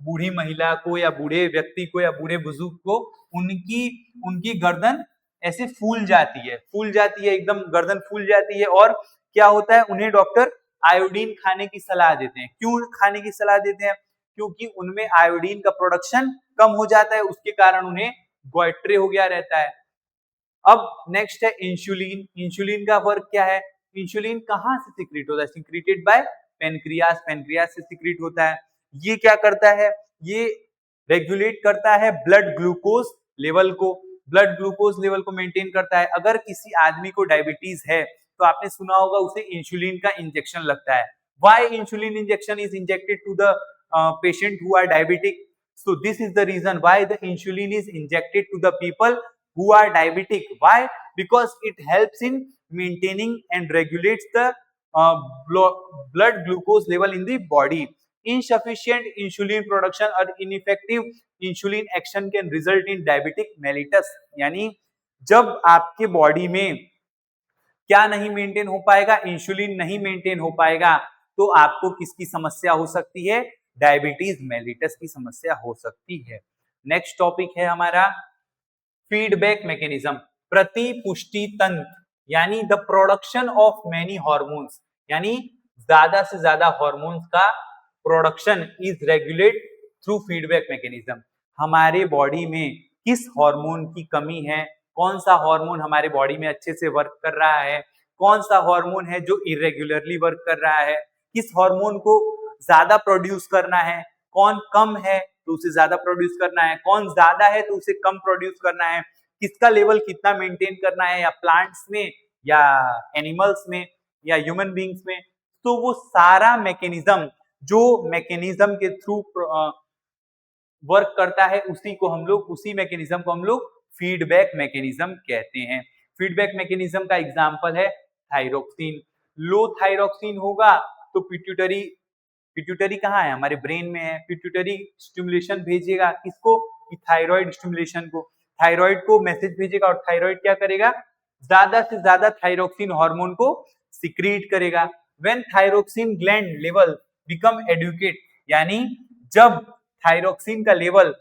बूढ़ी महिला को या बूढ़े व्यक्ति को या बूढ़े बुजुर्ग को, उनकी गर्दन ऐसे फूल जाती है, एकदम गर्दन फूल जाती है, और क्या होता है, उन्हें डॉक्टर आयोडीन खाने की सलाह देते हैं। क्यों खाने की सलाह देते हैं, क्योंकि उनमें आयोडीन का प्रोडक्शन कम हो जाता है, उसके कारण उन्हें गोइट्रे हो गया रहता है। अब नेक्स्ट है इंसुलिन। इंसुलिन का वर्क क्या है, इंसुलिन कहां से सिक्रीट होता है, सिक्रीटेड बाय पेनक्रियास, पेनक्रियास से सिक्रीट होता है। ये क्या करता है, ये रेगुलेट करता है ब्लड ग्लूकोज लेवल को, ब्लड ग्लूकोज लेवल को मेंटेन करता है। अगर किसी आदमी को डायबिटीज है तो आपने सुना होगा उसे इंसुलिन का इंजेक्शन लगता है। Why insulin injection is injected to the patient who are diabetic? So this is the reason why the insulin is injected to the people who are diabetic. Why? Because it helps in maintaining and regulates the blood glucose level in the body. Insufficient insulin production or ineffective insulin action can result in diabetic mellitus. यानी जब आपके body में क्या नहीं maintain हो पाएगा, insulin नहीं maintain हो पाएगा, तो आपको किसकी समस्या हो सकती है, डायबिटीज मेलिटस की समस्या हो सकती है। नेक्स्ट टॉपिक है हमारा फीडबैक मैकेनिज्म, प्रतिपुष्टि तंत्र, यानी the production of many hormones, यानी ज्यादा से ज्यादा हार्मोन्स का production is regulate through feedback mechanism. हमारे बॉडी में किस हार्मोन की कमी है, कौन सा हार्मोन हमारे बॉडी में अच्छे से वर्क कर रहा है, कौन सा हार्मोन है जो इरेगुलरली वर्क कर रहा है, किस हार्मोन को ज्यादा प्रोड्यूस करना है, कौन कम है तो उसे ज्यादा प्रोड्यूस करना है, कौन ज्यादा है तो उसे कम प्रोड्यूस करना है, किसका लेवल कितना मेंटेन करना है, या प्लांट्स में या एनिमल्स में या ह्यूमन बींग्स में। तो वो सारा मैकेनिज्म जो मैकेनिज्म के थ्रू वर्क करता है, उसी मैकेनिज्म को हम लोग फीडबैक मैकेनिज्म कहते हैं। फीडबैक मैकेनिज्म का एग्जांपल है थायरोक्सिन। लो थायरोक्सिन होगा तो पिट्यूटरी कहाँ है, हमारे ब्रेन में है। पिट्यूटरी स्टिमुलेशन भेजेगा किसको, थायराइड स्टिमुलेशन को, थायराइड को मैसेज भेजेगा, और थायराइड क्या करेगा, ज्यादा से ज्यादा थायरोक्सिन हार्मोन को सिक्रीट करेगा। When thyroxine gland level become adequate, यानी जब थायरोक्सिन का लेवल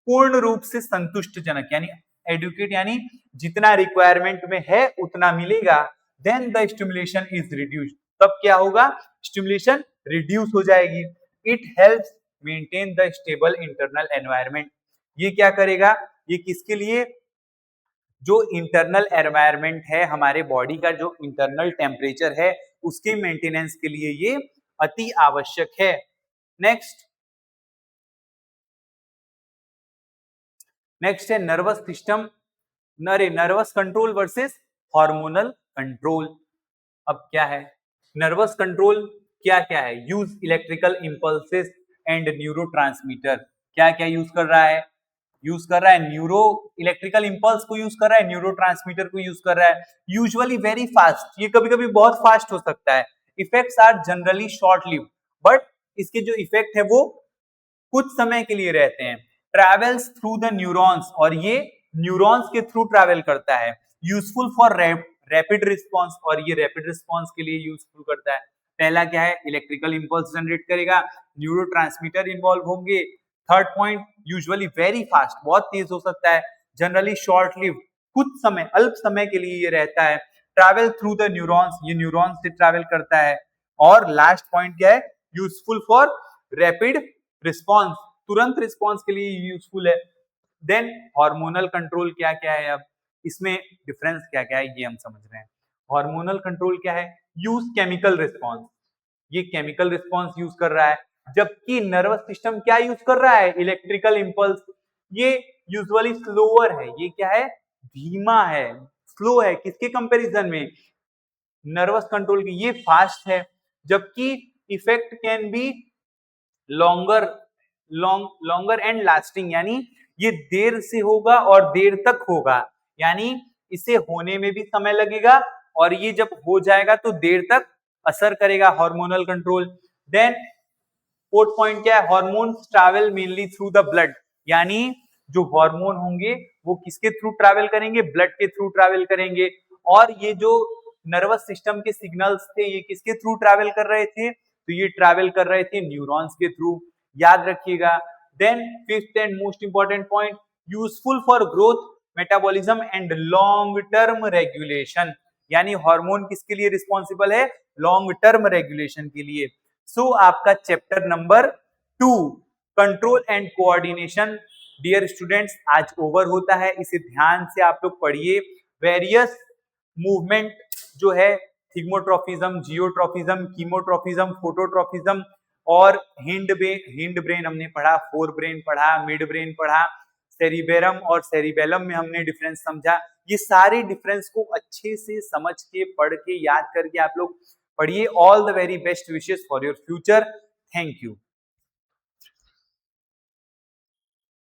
पूर्ण रूप से संतुष्टजनक, यानी एडुकेट यानी जितना रिक्वायरमेंट में है उतना मिलेगा, then the stimulation is reduced, तब क्या होगा, स्टिमुलेशन रिड्यूस हो जाएगी। It helps maintain the stable internal environment. ये क्या करेगा, ये किसके लिए, जो इंटरनल एनवायरनमेंट है, हमारे बॉडी का जो इंटरनल टेम्परेचर है, उसके मेंटेनेंस के लिए ये अति आवश्यक है। नेक्स्ट है nervous system, nervous control versus hormonal control. अब क्या है नर्वस कंट्रोल, क्या क्या है, use electrical impulses and neurotransmitter. क्या क्या यूज कर रहा है, यूज कर रहा है न्यूरो इलेक्ट्रिकल इंपल्स को यूज कर रहा है, न्यूरो ट्रांसमीटर को यूज कर रहा है, यूजुअली वेरी फास्ट, ये कभी कभी बहुत फास्ट हो सकता है। Effects are generally short lived, but इसके जो इफेक्ट है वो कुछ समय के लिए रहते हैं। ट्रेवल्स थ्रू द न्यूरॉन्स, और ये न्यूरॉन्स के थ्रू ट्रेवल करता है। यूजफुल फॉर रैपिड रिस्पॉन्स, और ये रैपिड रिस्पॉन्स के लिए यूजफुल करता है। पहला क्या है, इलेक्ट्रिकल इंपल्स जनरेट करेगा, न्यूरोट्रांसमीटर इन्वॉल्व होंगे। Third point, usually very fast, बहुत तेज हो सकता है, जनरली शॉर्ट लिव, कुछ समय, अल्प समय के लिए ये रहता है। ट्रैवल थ्रू द न्यूरॉन्स, ये न्यूरॉन्स से ट्रैवल करता है। और लास्ट पॉइंट क्या है, यूजफुल फॉर रैपिड रिस्पॉन्स, तुरंत रिस्पॉन्स के लिए यूजफुल है। देन हार्मोनल कंट्रोल क्या क्या है, अब इसमें डिफरेंस क्या क्या है ये हम समझ रहे हैं। हार्मोनल कंट्रोल क्या है, यूज केमिकल रिस्पॉन्स, ये केमिकल रिस्पॉन्स यूज कर रहा है, जबकि नर्वस सिस्टम क्या यूज कर रहा है, इलेक्ट्रिकल इंपल्स। ये यूजुअली स्लोअर है, ये क्या है, धीमा है, स्लो है, किसके कंपैरिजन में, नर्वस कंट्रोल की, ये फास्ट है, जबकि effect can be longer and lasting, यानी ये देर से होगा और देर तक होगा, यानी इसे होने में भी समय लगेगा और ये जब हो जाएगा तो देर तक असर करेगा hormonal control. Then fourth point क्या है, hormones travel mainly through the blood, यानी जो हार्मोन होंगे वो किसके थ्रू ट्रैवल करेंगे, ब्लड के थ्रू ट्रैवल करेंगे। और ये जो नर्वस सिस्टम के सिग्नल्स थे ये किसके थ्रू ट्रैवल कर रहे थे, तो ये ट्रैवल कर रहे थे न्यूरॉन्स के थ्रू, याद रखिएगा। Then fifth and most important point, useful for growth, metabolism and long term regulation, यानी हार्मोन किसके लिए रिस्पॉन्सिबल है, लॉन्ग टर्म रेगुलेशन के लिए। सो आपका chapter number 2 control and coordination dear students आज ओवर होता है, इसे ध्यान से आप लोग पढ़िए। वेरियस मूवमेंट जो है, थिग्मोट्रोफिज्म, जियोट्रोफिज्म, कीमोट्रोफिज्म, फोटोट्रोफिज्म और हिंड ब्रेन हमने पढ़ा, फोर ब्रेन पढ़ा, मिड ब्रेन पढ़ा, सेरिबेरम और सेरिबेलम में हमने डिफरेंस समझा। ये सारे डिफरेंस को अच्छे से समझ के, पढ़ के, याद करके आप लोग पढ़िए। All the very best wishes for your future. Thank you.